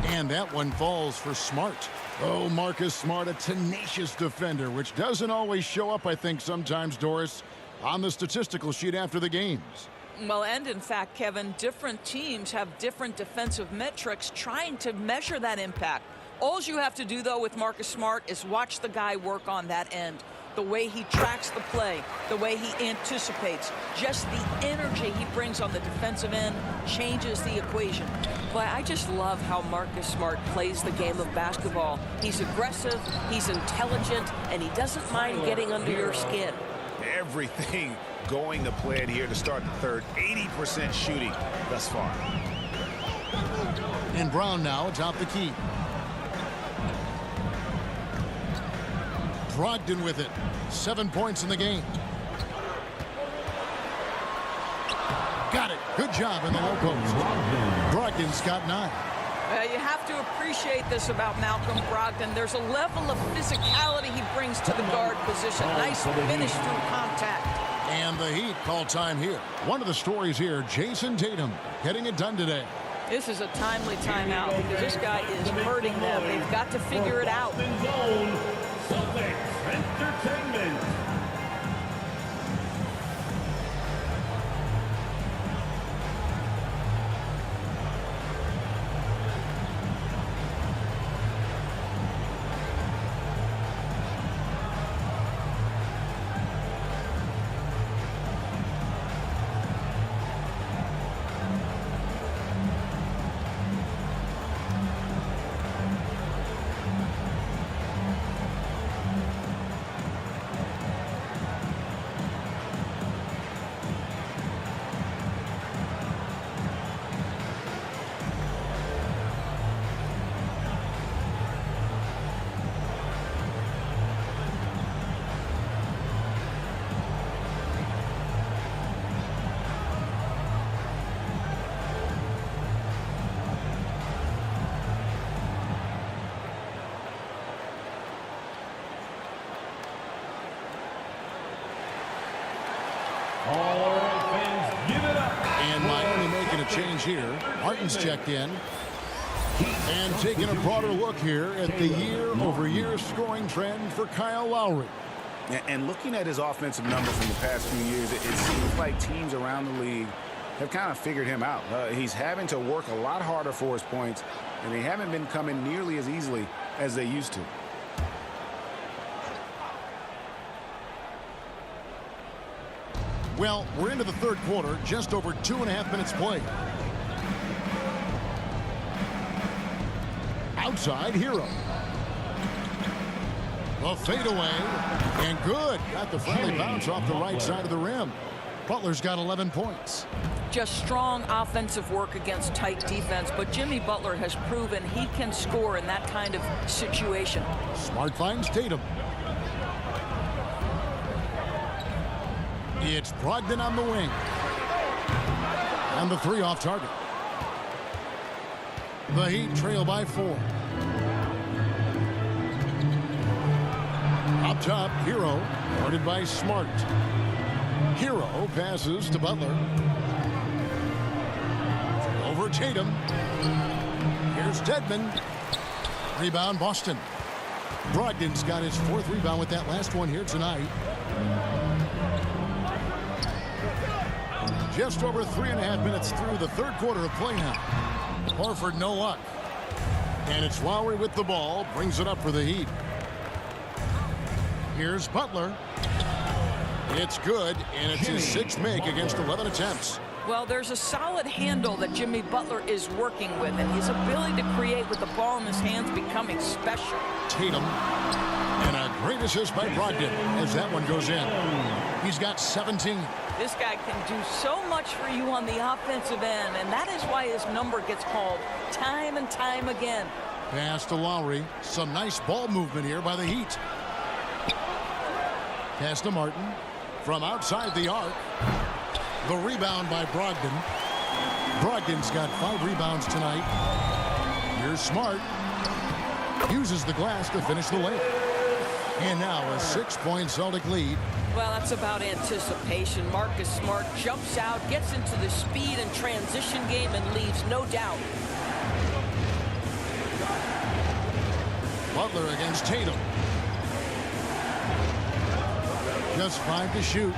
And that one falls for Smart. Oh, Marcus Smart, a tenacious defender, which doesn't always show up, I think, sometimes, Doris, on the statistical sheet after the games. Well, and in fact, Kevin, different teams have different defensive metrics trying to measure that impact. All you have to do, though, with Marcus Smart is watch the guy work on that end. The way he tracks the play, the way he anticipates, just the energy he brings on the defensive end changes the equation. But I just love how Marcus Smart plays the game of basketball. He's aggressive, he's intelligent, and he doesn't mind getting under your skin. Everything going to plan here to start the third. 80% shooting thus far. And Brown now atop the key. Brogdon with it. 7 points in the game. Got it. Good job in the low post. Brogdon's got 9. You have to appreciate this about Malcolm Brogdon. There's a level of physicality he brings to the guard position. Nice finish through contact. And the Heat call time here. One of the stories here, Jason Tatum getting it done today. This is a timely timeout because this guy is hurting them. They've got to figure it out. Celtics Entertainment. All right, fans, give it up. And Miami making a change here. Martin's checked in. And taking a broader look here at the year-over-year scoring trend for Kyle Lowry. And looking at his offensive numbers from the past few years, it seems like teams around the league have kind of figured him out. He's having to work a lot harder for his points, and they haven't been coming nearly as easily as they used to. Well, we're into the third quarter, just over 2.5 minutes played. Outside, Hero. A fadeaway, and good. Got the friendly bounce off the right side of the rim. Butler's got 11 points. Just strong offensive work against tight defense, but Jimmy Butler has proven he can score in that kind of situation. Smart finds Tatum. It's Brogdon on the wing. And the 3 off target. The Heat trail by 4. Up top, Hero, guarded by Smart. Hero passes to Butler. Over Tatum. Here's Dedmon. Rebound, Boston. Brogdon's got his 4th rebound with that last one here tonight. Just over 3.5 minutes through the third quarter of play now. Horford no luck. And it's Lowry with the ball. Brings it up for the Heat. Here's Butler. It's good, and it's his 6th make against 11 attempts. Well, there's a solid handle that Jimmy Butler is working with, and his ability to create with the ball in his hands becoming special. Tatum. And a great assist by Brogdon as that one goes in. He's got 17. This guy can do so much for you on the offensive end, and that is why his number gets called time and time again. Pass to Lowry. Some nice ball movement here by the Heat. Pass to Martin. From outside the arc. The rebound by Brogdon. Brogdon's got 5 rebounds tonight. Here's Smart. Uses the glass to finish the layup. And now a 6-point Celtic lead. Well, that's about anticipation. Marcus Smart jumps out, gets into the speed and transition game, and leaves no doubt. Butler against Tatum. Just 5 to shoot.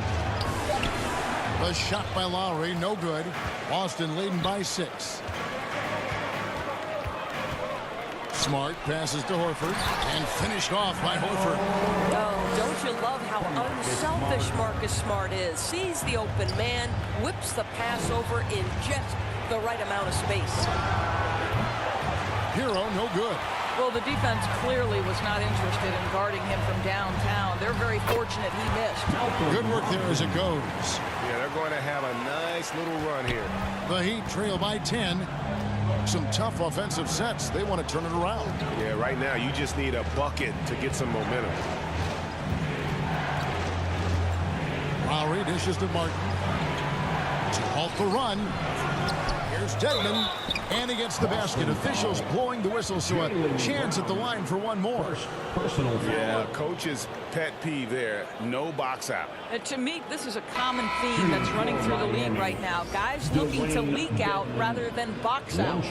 The shot by Lowry, no good. Boston leading by 6. Smart passes to Horford and finished off by Horford. Oh, don't you love how unselfish Marcus Smart is? Sees the open man, whips the pass over in just the right amount of space. Hero, no good. Well, the defense clearly was not interested in guarding him from downtown. They're very fortunate he missed. Good work there as it goes. Yeah, they're going to have a nice little run here. The Heat trail by 10. Some tough offensive sets. They want to turn it around. Yeah, right now you just need a bucket to get some momentum. Lowry dishes to Martin. To halt the run. Here's Dedmon. And he gets the basket. Officials blowing the whistle, so a chance at the line for one more. Personal foul. Yeah, coach's pet peeve there. No box out. To me, this is a common theme that's running through the league right now. Guys looking to leak out rather than box out.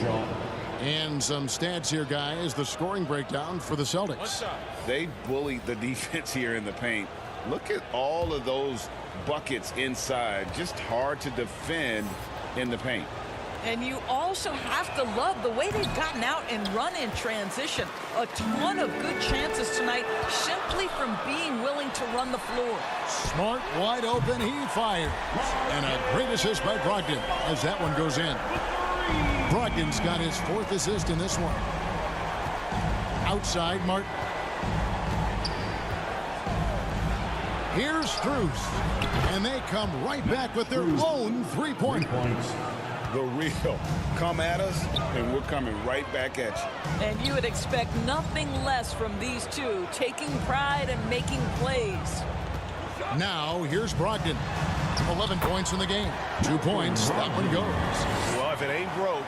And some stats here, guys. The scoring breakdown for the Celtics. They bullied the defense here in the paint. Look at all of those buckets inside. Just hard to defend in the paint. And you also have to love the way they've gotten out and run in transition. A ton of good chances tonight simply from being willing to run the floor. Smart, wide open, he fires. And a great assist by Brogdon as that one goes in. Brogdon's got his 4th assist in this one. Outside, Martin. Here's Strus. And they come right back with their own 3-point. The real. Come at us, and we're coming right back at you. And you would expect nothing less from these two, taking pride and making plays. Now, here's Brogdon. 11 points in the game. 2 points. That one goes. Well, if it ain't broke,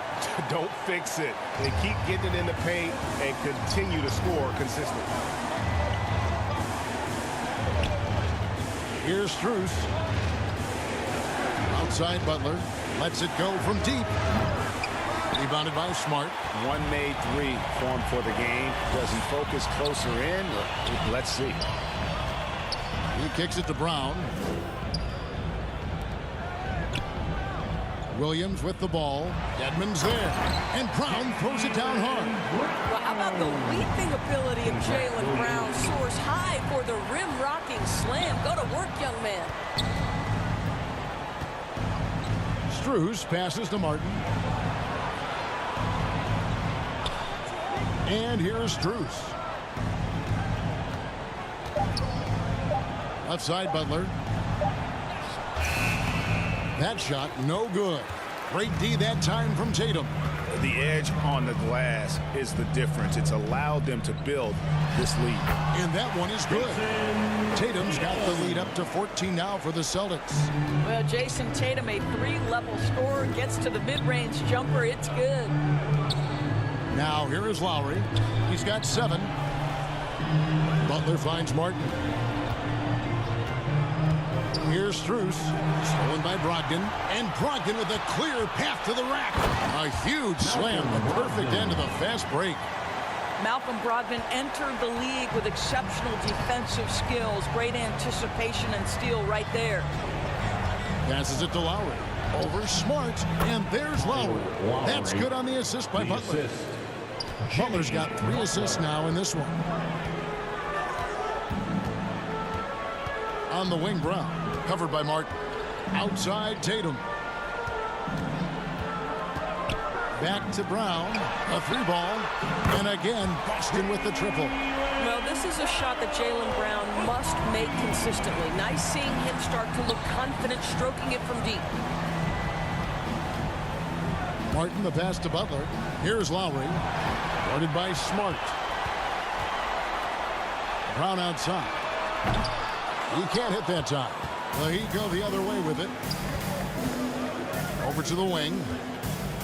don't fix it. They keep getting it in the paint and continue to score consistently. Here's Strus. Outside Butler. Lets it go from deep. Rebounded by Smart. One made 3 formed for the game. Does he focus closer in? Let's see. He kicks it to Brown. Williams with the ball. Dedmon's there. And Brown throws it down hard. Well, how about the leaping ability of Jaylen Brown? Soars high for the rim-rocking slam. Go to work, young man. Strus passes to Martin. And here's Strus. Left side, Butler. That shot, no good. Great D that time from Tatum. The edge on the glass is the difference. It's allowed them to build this lead. And that one is good. Tatum's got the lead up to 14 now for the Celtics. Well, Jason Tatum, a 3-level scorer, gets to the mid-range jumper. It's good. Now here is Lowry. He's got 7. Butler finds Martin. Here's Strus, stolen by Brogdon, and Brogdon with a clear path to the rack. A huge slam, the perfect end of the fast break. Malcolm Brogdon entered the league with exceptional defensive skills, great anticipation and steal right there. Passes it to Lowry. Over Smart, and there's Lowry. That's good on the assist by Butler. Butler's got 3 assists now in this one. On the wing, Brown. Covered by Martin. Outside, Tatum. Back to Brown. A 3-ball. And again, Boston with the triple. Well, this is a shot that Jaylen Brown must make consistently. Nice seeing him start to look confident, stroking it from deep. Martin, the pass to Butler. Here's Lowry. Guarded by Smart. Brown outside. He can't hit that time. The Heat go the other way with it. Over to the wing.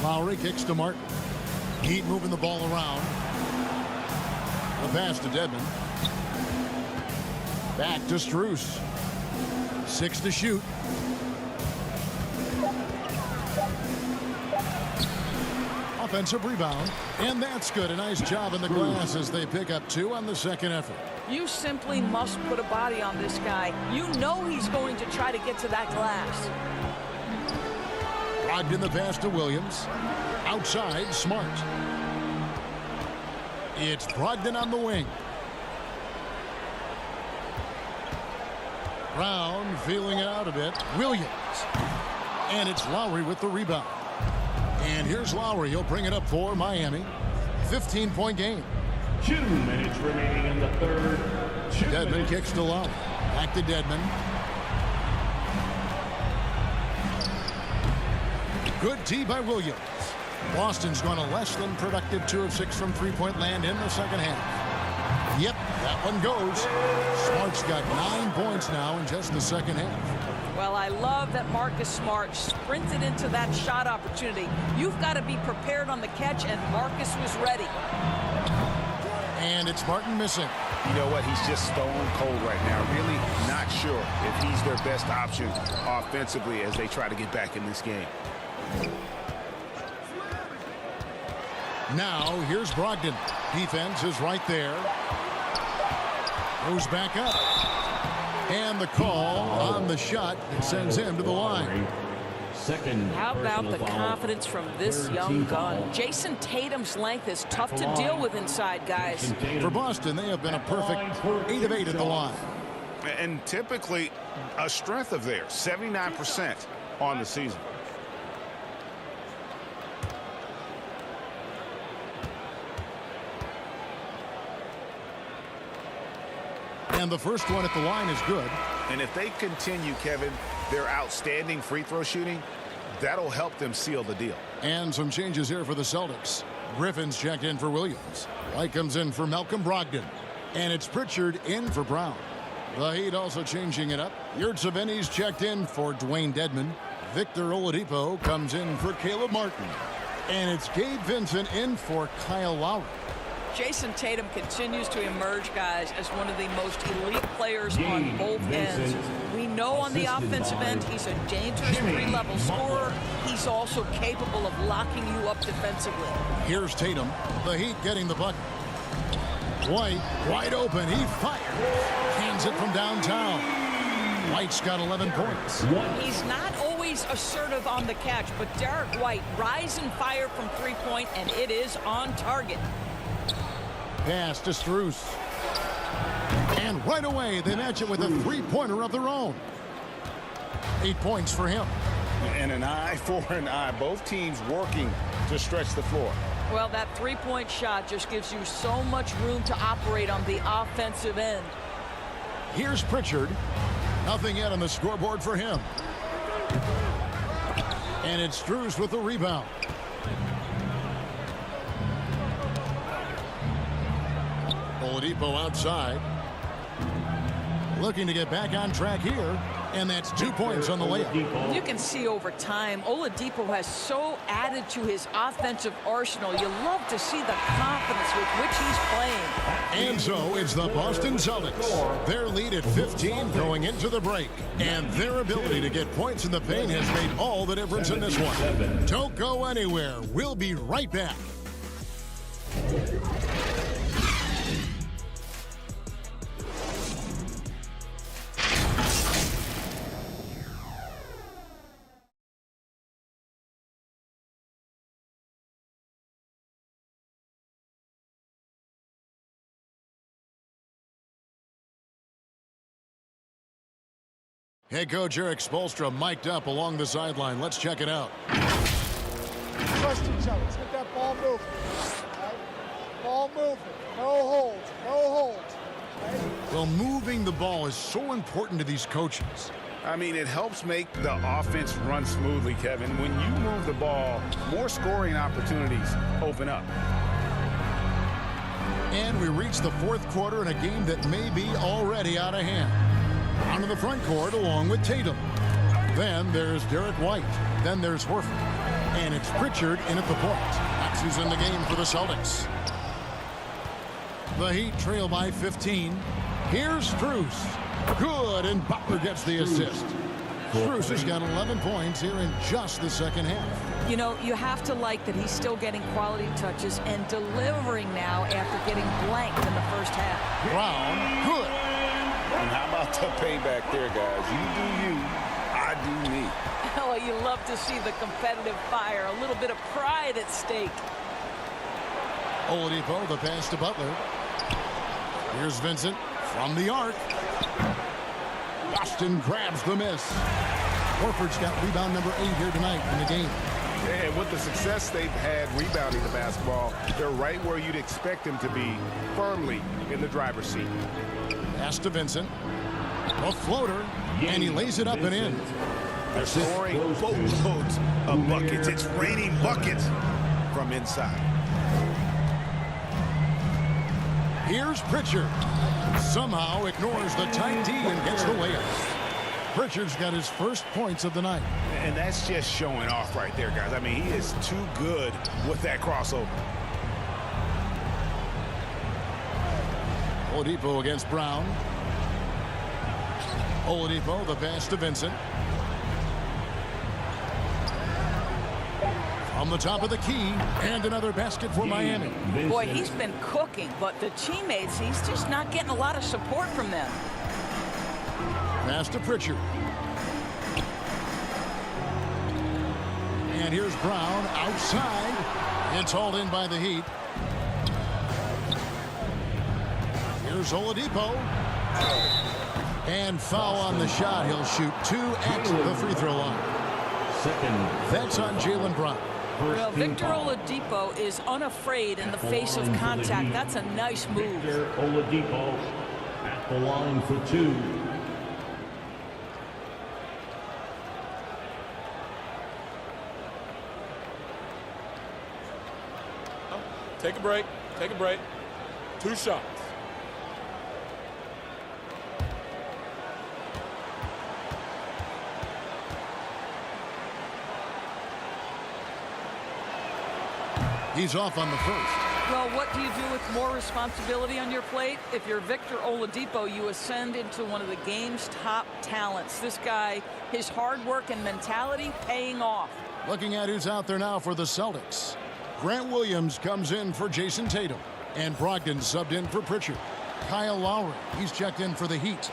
Lowry kicks to Martin. Heat moving the ball around. The pass to Dedmon. Back to Strus. 6 to shoot. offensive rebound, and that's good. A nice job in the glass as they pick up 2 on the second effort. You simply must put a body on this guy. You know he's going to try to get to that glass. Brogdon the pass to Williams. Outside, Smart. It's Brogdon on the wing. Brown feeling it out a bit. Williams. And it's Lowry with the rebound. And here's Lowry. He'll bring it up for Miami. 15-point game. 2 minutes remaining in the third. Dedmon kicks to Lowry. Back to Dedmon. Good D by Williams. Boston's gone a less than productive 2 of 6 from three-point land in the second half. Yep, that one goes. Smart's got 9 points now in just the second half. Well, I love that Marcus Smart sprinted into that shot opportunity. You've got to be prepared on the catch, and Marcus was ready. And it's Martin missing. You know what? He's just stone cold right now. Really not sure if he's their best option offensively as they try to get back in this game. Now, here's Brogdon. Defense is right there. Goes back up. And the call on the shot sends him to the line. Second. How about the confidence from this young gun? Jason Tatum's length is tough to deal with inside, guys. For Boston, they have been a perfect 8 of 8 at the line. And typically a strength of theirs, 79% on the season. And the first one at the line is good. And if they continue, Kevin, their outstanding free throw shooting, that'll help them seal the deal. And some changes here for the Celtics. Griffin's checked in for Williams. White comes in for Malcolm Brogdon. And it's Pritchard in for Brown. The Heat also changing it up. Yurtseven's checked in for Dwayne Dedmon. Victor Oladipo comes in for Caleb Martin. And it's Gabe Vincent in for Kyle Lowry. Jason Tatum continues to emerge, guys, as one of the most elite players on both ends. We know on the offensive end he's a dangerous three-level scorer. He's also capable of locking you up defensively. Here's Tatum. The Heat getting the bucket. White wide open. He fires. Hands it from downtown. White's got 11 points. He's not always assertive on the catch, but Derek White rise and fire from three-point, and it is on target. Pass to Strus. And right away, they match it with a three-pointer of their own. 8 points for him. And an eye for an eye. Both teams working to stretch the floor. Well, that three-point shot just gives you so much room to operate on the offensive end. Here's Pritchard. Nothing yet on the scoreboard for him. And it's Strus with the rebound. Oladipo outside. Looking to get back on track here. And that's 2 points on the layup. You can see over time, Oladipo has so added to his offensive arsenal. You love to see the confidence with which he's playing. And so it's the Boston Celtics. Their lead at 15 going into the break. And their ability to get points in the paint has made all the difference in this one. Don't go anywhere. We'll be right back. Head coach Eric Spoelstra mic'd up along the sideline. Let's check it out. Trust each other. Let's get that ball moving. Right? Ball moving. No holds. No holds. Right? Well, moving the ball is so important to these coaches. I mean, it helps make the offense run smoothly, Kevin. When you move the ball, more scoring opportunities open up. And we reach the fourth quarter in a game that may be already out of hand. Onto the front court along with Tatum. Then there's Derek White. Then there's Horford. And it's Pritchard in at the point. That's who's in the game for the Celtics. The Heat trail by 15. Here's Strus. Good, and Butler gets the assist. Strus has got 11 points here in just the second half. You know, you have to like that he's still getting quality touches and delivering now after getting blanked in the first half. Brown, good. And how about the payback there, guys? You do you, I do me. Oh, you love to see the competitive fire, a little bit of pride at stake. Oladipo, the pass to Butler. Here's Vincent from the arc. Boston grabs the miss. Horford's got rebound number 8 here tonight in the game. And with the success they've had rebounding the basketball, they're right where you'd expect them to be, firmly in the driver's seat. Pass to Vincent. A floater, and he lays it up and in. They're scoring boatloads of buckets. It's raining buckets from inside. Here's Pritchard. Somehow ignores the tight D and gets the layup. Pritchard's got his first points of the night. And that's just showing off right there, guys. I mean, he is too good with that crossover. Oladipo against Brown. Oladipo, the pass to Vincent. On the top of the key, and another basket for Miami. Boy, he's been cooking, but the teammates, he's just not getting a lot of support from them. Pass to Pritchard. And here's Brown outside. It's hauled in by the Heat. Here's Oladipo. And foul on the shot. He'll shoot 2 at the free throw line. That's on Jaylen Brown. Well, Victor Oladipo is unafraid in the face of contact. That's a nice move. Victor Oladipo at the line for 2. Take a break. Take a break. 2 shots. He's off on the first. Well, what do you do with more responsibility on your plate? If you're Victor Oladipo, you ascend into one of the game's top talents. This guy, his hard work and mentality paying off. Looking at who's out there now for the Celtics. Grant Williams comes in for Jason Tatum. And Brogdon subbed in for Pritchard. Kyle Lowry, he's checked in for the Heat.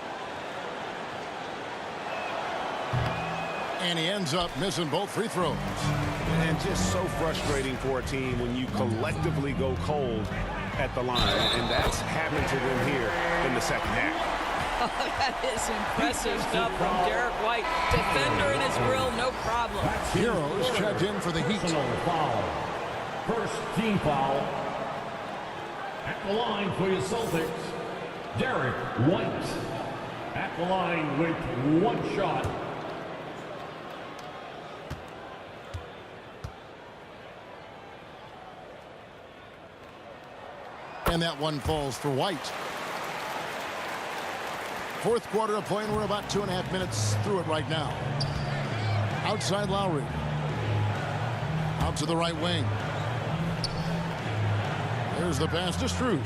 And he ends up missing both free throws. And just so frustrating for a team when you collectively go cold at the line. And that's happened to them here in the second half. That is impressive stuff from Derek White. Defender in his grill, no problem. Heroes checked in for the Heat. Foul. First team foul. At the line for your Celtics, Derek White. At the line with 1 shot. And that one falls for White. Fourth quarter of play, and we're about 2.5 minutes through it right now. Outside Lowry. Out to the right wing. There's the pass to Strus.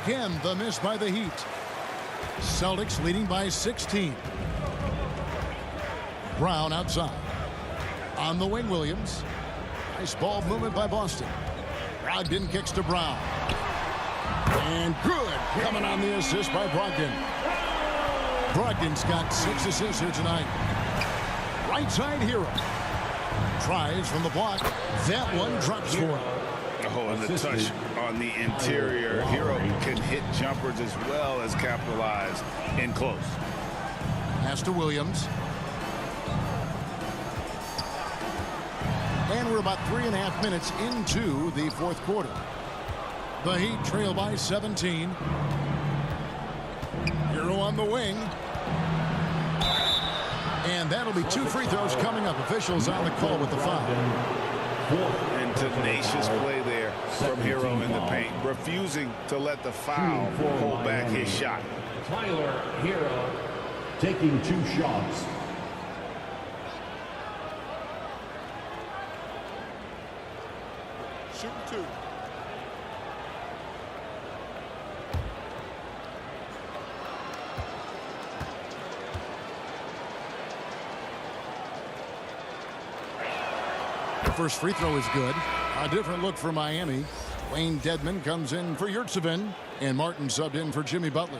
Again, the miss by the Heat. Celtics leading by 16. Brown outside. On the wing, Williams. Nice ball movement by Boston. Brogdon kicks to Brown. And good. Coming on the assist by Brogdon. Brogdon's got 6 assists here tonight. Right side Hero. Tries from the block. That one drops for him. Oh, and the touch on the interior. Hero can hit jumpers as well as capitalize in close. Pass to Williams. And we're about 3.5 minutes into the fourth quarter. The Heat trail by 17. Hero on the wing. And that'll be 2 free throws coming up. Officials on the call with the foul. And tenacious play there from Hero in the paint, refusing to let the foul hold back his shot. Tyler Hero taking 2 shots. Shooting 2. First free throw is good. A different look for Miami. Wayne Dedmon comes in for Yurtseven, and Martin subbed in for Jimmy Butler.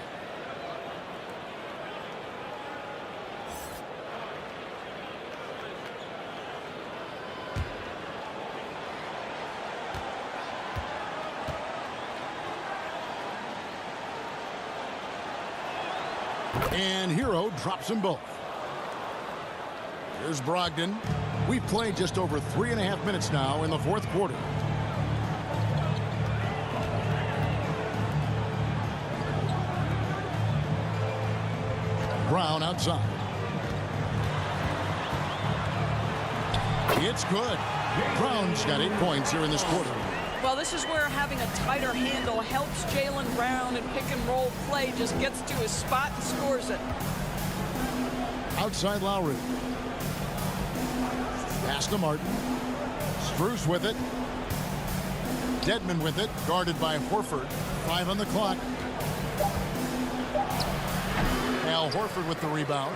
And Hero drops them both. Here's Brogdon. We've played just over 3.5 minutes now in the fourth quarter. Brown outside. It's good. Brown's got 8 points here in this quarter. Well, this is where having a tighter handle helps Jaylen Brown, and pick and roll play just gets to his spot and scores it. Outside Lowry. Pass to Martin. Strus with it. Dedmon with it, guarded by Horford. 5 on the clock. Al Horford with the rebound.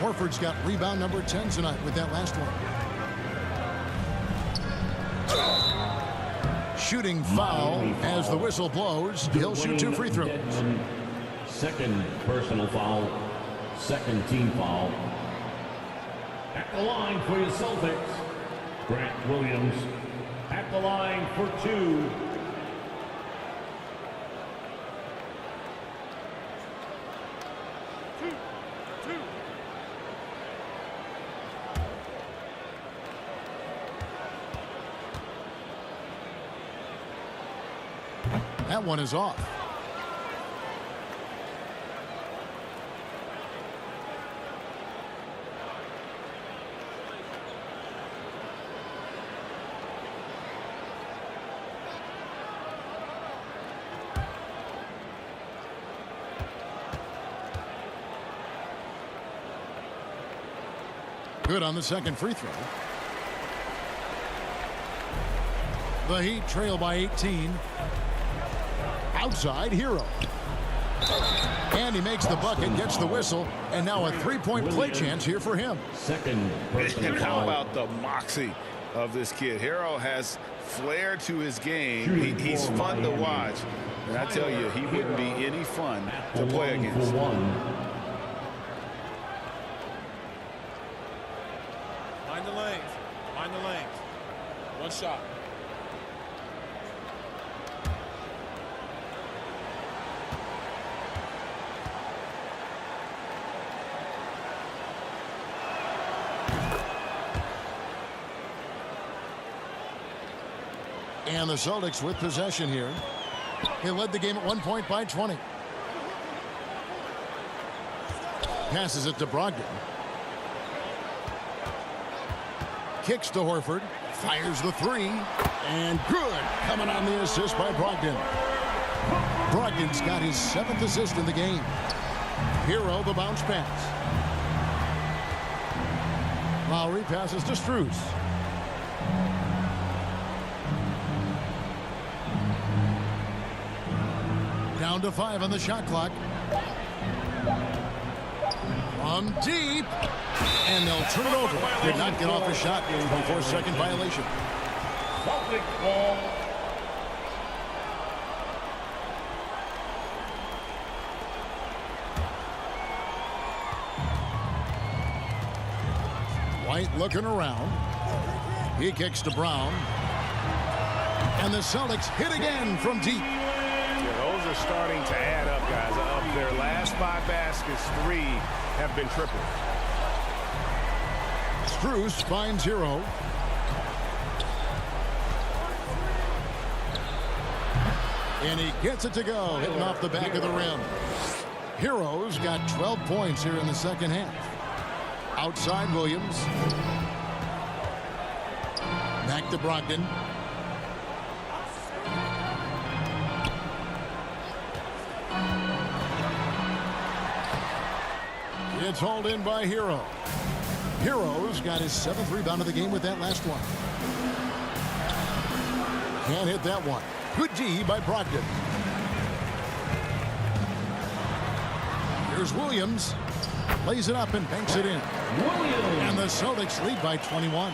Horford's got rebound number 10 tonight with that last one. Shooting foul as the whistle blows. He'll shoot 2 free throws. Second personal foul. Second team foul. At the line for your Celtics, Grant Williams. At the line for 2. That one is off. Good on the second free throw. The Heat trail by 18. Outside Hero. And he makes the bucket, gets the whistle, and now a 3-point play chance here for him. Second personal And foul. how about the moxie of this kid? Hero has flair to his game. He's fun to watch. And I tell you, he wouldn't be any fun to play against. Mind the lanes. Mind the lanes. One shot. And the Celtics with possession here. They led the game at 1 point by 20. Passes it to Brogdon. Kicks to Horford. Fires the 3. And good. Coming on the assist by Brogdon. Brogdon's got his 7th assist in the game. Hero the bounce pass. Lowry passes to Strus. Down to 5 on the shot clock. From deep. And they'll turn it over. Did not get off a shot before second violation. Celtic ball. White looking around. He kicks to Brown. And the Celtics hit again from deep. Those are starting to add up, guys. Of their last 5 baskets, 3 have been triple. Strus finds Hero. And he gets it to go, hitting off the back of the rim. Hero's got 12 points here in the second half. Outside Williams. Back to Brogdon. It's hauled in by Hero. Hero's got his 7th rebound of the game with that last one. Can't hit that one. Good D by Brogdon. Here's Williams. Lays it up and banks it in. And the Celtics lead by 21.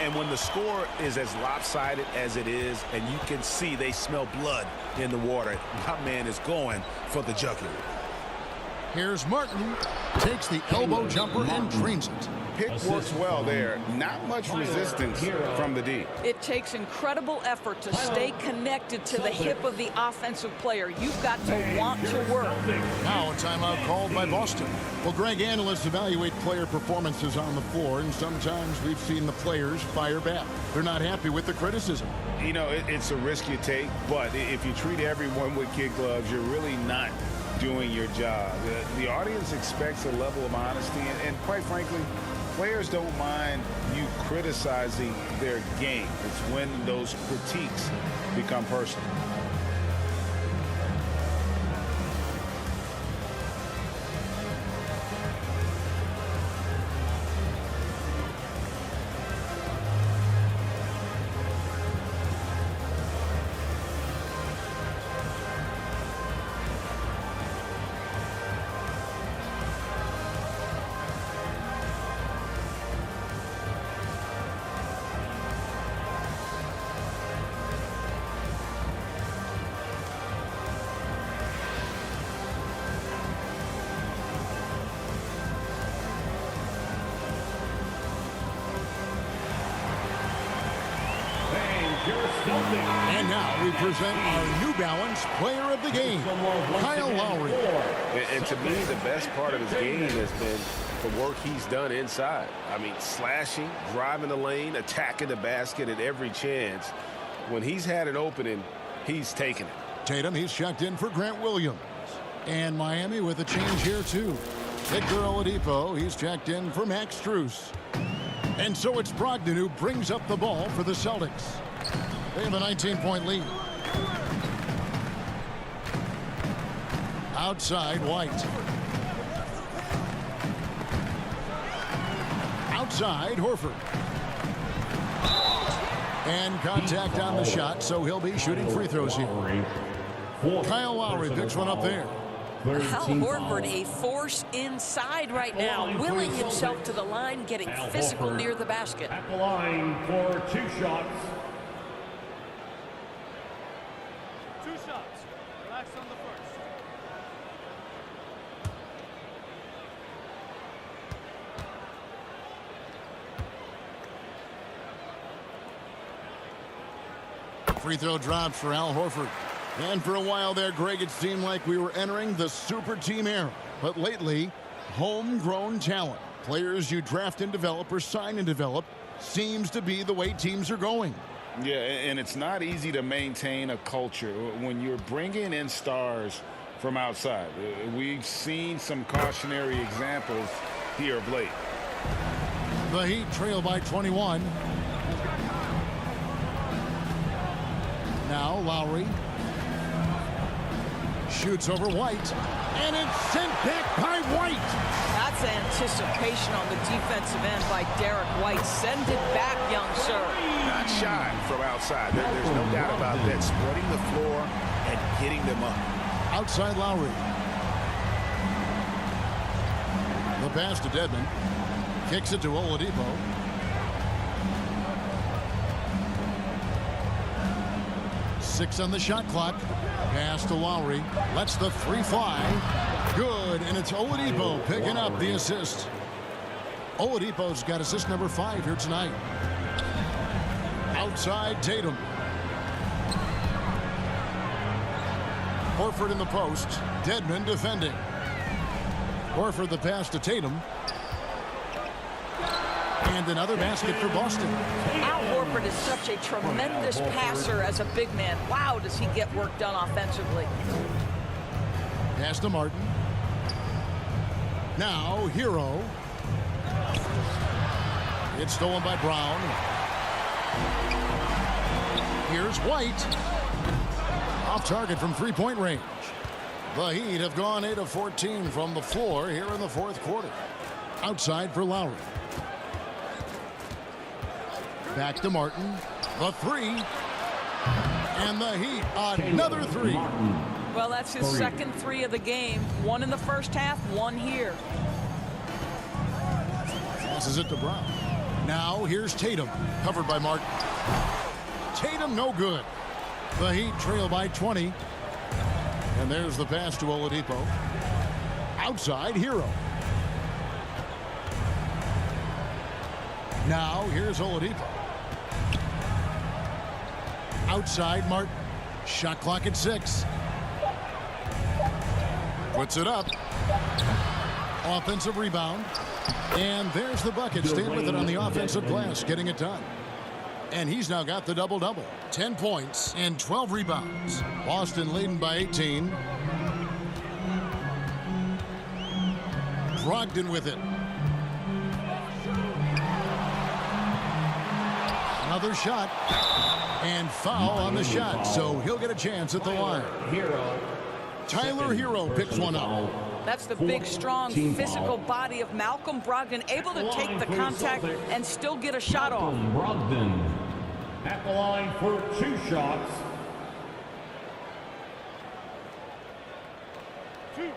And when the score is as lopsided as it is, and you can see they smell blood in the water, my man is going for the jugular. Here's Martin. Takes the elbow jumper and drains it. Pick works well there. Not much resistance from the D. It takes incredible effort to stay connected to the hip of the offensive player. You've got to want to work. Now a timeout called by Boston. Well, Greg, analysts evaluate player performances on the floor, and sometimes we've seen the players fire back. They're not happy with the criticism. You know, it's a risk you take, but if you treat everyone with kid gloves, you're really not doing your job. The audience expects a level of honesty, and quite frankly, players don't mind you criticizing their game. It's when those critiques become personal. And now we present our New Balance player of the game, Kyle Lowry. And to me, the best part of his game has been the work he's done inside. I mean, slashing, driving the lane, attacking the basket at every chance. When he's had an opening, he's taken it. Tatum, he's checked in for Grant Williams. And Miami with a change here, too. Victor Oladipo, he's checked in for Max Strus. And so it's Brogdon who brings up the ball for the Celtics. They have a 19-point lead. Outside, White. Outside, Horford. And contact on the shot, so he'll be shooting free throws here. Kyle Lowry picks one up there. Al Horford, a force inside right now, willing himself to the line, getting physical near the basket. At the line for 2 shots. 2 shots. Relax on the first. Free throw drops for Al Horford. And for a while there, Greg, it seemed like we were entering the super team era. But lately, homegrown talent, players you draft and develop or sign and develop, seems to be the way teams are going. Yeah, and it's not easy to maintain a culture when you're bringing in stars from outside. We've seen some cautionary examples here of late. The Heat trail by 21. Now Lowry shoots over White, and it's sent back by White. That's anticipation on the defensive end by Derek White. Send it back, young sir. Not shy from outside. There's no doubt about that. Spreading the floor and getting them up. Outside Lowry. The pass to Dedmon. Kicks it to Oladipo. Six on the shot clock. Pass to Lowry. Lets the 3 fly. Good, and it's Oladipo picking up the assist. Oladipo's got assist number 5 here tonight. Outside Tatum. Horford in the post. Dedmon defending. Horford the pass to Tatum. And another basket for Boston. Al Horford is such a tremendous passer as a big man. Wow, does he get work done offensively. Pass to Martin. Now, Hero. It's stolen by Brown. Here's White. Off target from 3-point range. The Heat have gone 8 of 14 from the floor here in the 4th quarter. Outside for Lowry. Back to Martin. The 3. And the Heat, another 3. Well, that's his second 3 of the game. 1 in the first half, 1 here. Passes it to Brown. Now here's Tatum, covered by Martin. Tatum no good. The Heat trail by 20. And there's the pass to Oladipo. Outside, Hero. Now here's Oladipo. Outside, Martin. Shot clock at 6. Puts it up. Offensive rebound. And there's the bucket. Staying with it on the offensive glass, getting it done. And he's now got the double-double. 10 points and 12 rebounds. Boston leading by 18. Brogdon with it. Another shot. And foul on the shot, so he'll get a chance at the line. Tyler Hero picks one up. That's the big, strong, physical body of Malcolm Brogdon, able to take the contact and still get a shot off. Brogdon at the line for 2 shots. Two.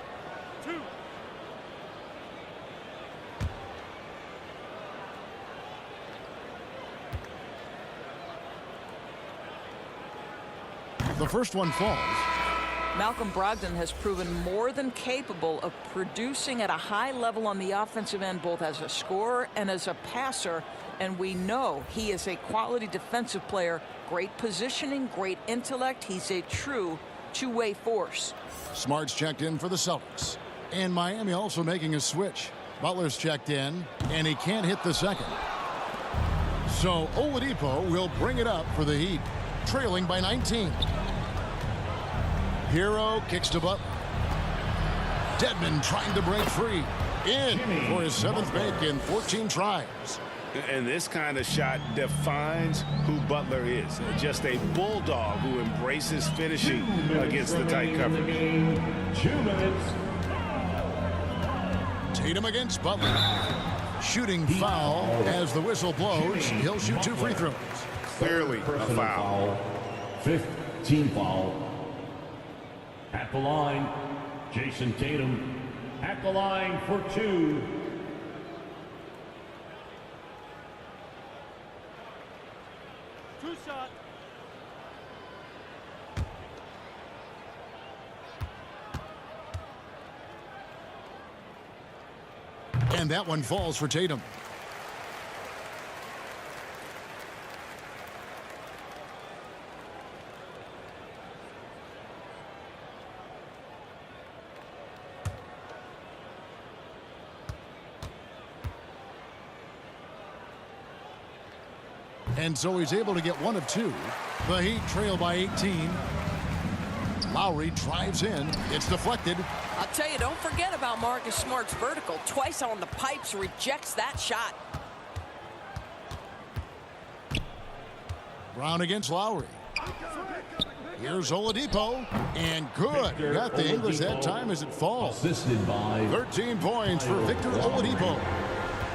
The first one falls. Malcolm Brogdon has proven more than capable of producing at a high level on the offensive end, both as a scorer and as a passer. And we know he is a quality defensive player. Great positioning, great intellect. He's a true two-way force. Smart's checked in for the Celtics. And Miami also making a switch. Butler's checked in, and he can't hit the second. So Oladipo will bring it up for the Heat, trailing by 19. Hero kicks to Butler. Dedmon trying to break free. In for his 7th make in 14 tries. And this kind of shot defines who Butler is. Just a bulldog who embraces finishing against the tight coverage. 2 minutes. Tatum against Butler. Shooting foul as the whistle blows. He'll shoot 2 free throws. Clearly a foul. 5th team foul. At the line, Jason Tatum. At the line for 2. Two shot. And that one falls for Tatum. And so he's able to get 1 of 2. The Heat trail by 18. Lowry drives in. It's deflected. I'll tell you, don't forget about Marcus Smart's vertical. Twice on the pipes, rejects that shot. Brown against Lowry. Here's Oladipo. And good. Got the English that time as it falls. Assisted by 13 points for Victor Oladipo.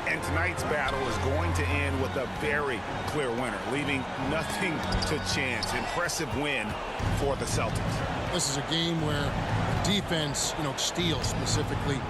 And tonight's battle is going to end with a very clear winner, leaving nothing to chance. Impressive win for the Celtics. This is a game where defense, steals specifically,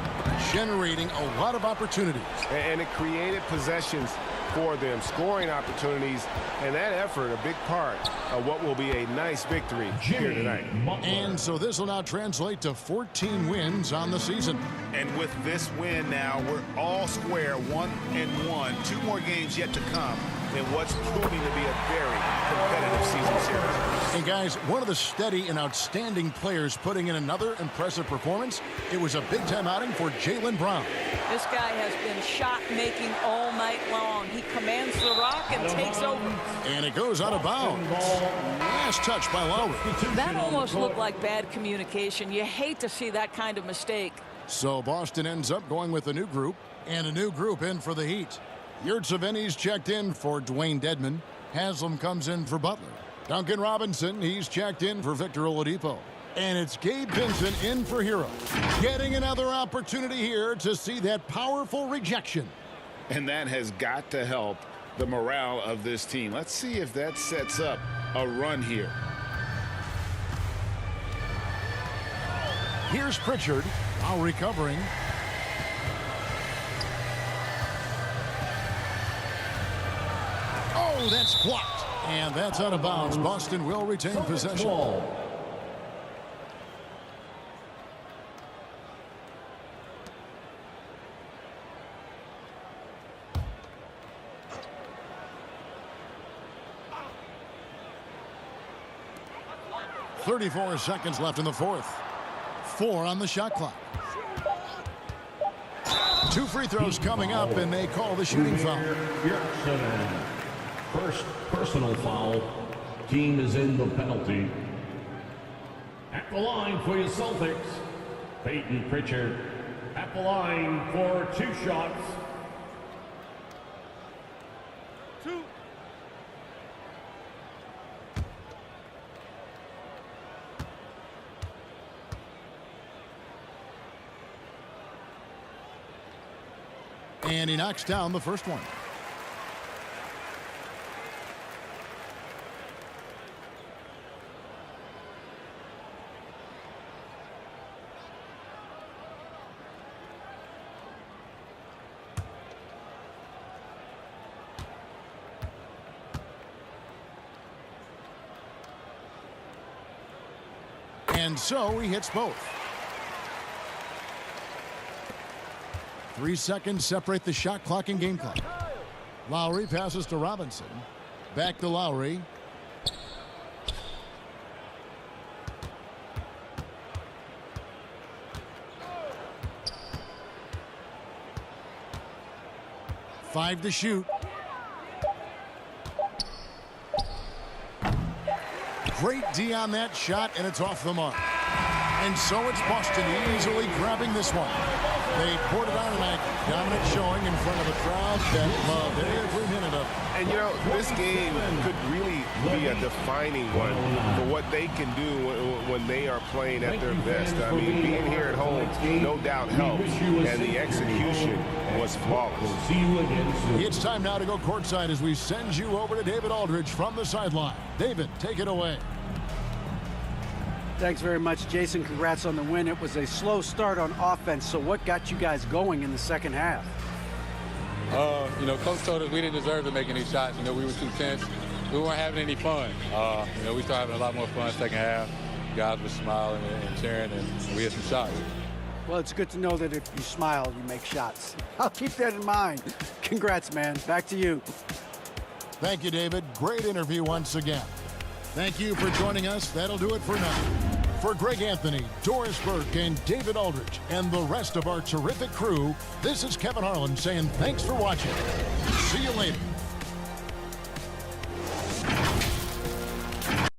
generating a lot of opportunities. And it created possessions for them, scoring opportunities, and that effort a big part of what will be a nice victory here tonight. And so this will now translate to 14 wins on the season. And with this win now, we're all square, 1-1. 2 more games yet to come in what's proving to be a very competitive season series. And guys, one of the steady and outstanding players putting in another impressive performance. It was a big-time outing for Jaylen Brown. This guy has been shot-making all night long. He commands the rock and takes over. And it goes out of bounds. Last touch by Lowry. That almost looked like bad communication. You hate to see that kind of mistake. So Boston ends up going with a new group, and a new group in for the Heat. Yurtseven's checked in for Dwayne Dedmon. Haslam comes in for Butler. Duncan Robinson, he's checked in for Victor Oladipo. And it's Gabe Vincent in for Hero. Getting another opportunity here to see that powerful rejection. And that has got to help the morale of this team. Let's see if that sets up a run here. Here's Pritchard, now recovering. Oh, that's blocked. And that's out of bounds. Boston will retain possession. Ball. .34 seconds left in the fourth. 4 on the shot clock. 2 free throws coming up, and they call the shooting foul. First personal foul. Team is in the penalty. At the line for your Celtics, Peyton Pritchard. At the line for 2 shots. And he knocks down the first one. And so he hits both. 3 seconds separate the shot clock and game clock. Lowry passes to Robinson. Back to Lowry. Five to shoot. Great D on that shot, and it's off the mark. And so it's Boston easily grabbing this one. They poured it on tonight. Dominant showing in front of a crowd that loved every minute of it. And, you know, this game could really be a defining one for what they can do when they are playing at their best. I mean, being here at home, no doubt helps, and the execution was flawless. It's time now to go courtside as we send you over to David Aldridge from the sideline. David, take it away. Thanks very much, Jason. Congrats on the win. It was a slow start on offense, so what got you guys going in the second half? You know, Coach told us we didn't deserve to make any shots. You know, we were too tense. We weren't having any fun. You know, we started having a lot more fun second half. Guys were smiling and cheering, and we had some shots. Well, it's good to know that if you smile, you make shots. I'll keep that in mind. Congrats, man. Back to you. Thank you, David. Great interview once again. Thank you for joining us. That'll do it for now. For Greg Anthony, Doris Burke, and David Aldridge, and the rest of our terrific crew, this is Kevin Harlan saying thanks for watching. See you later.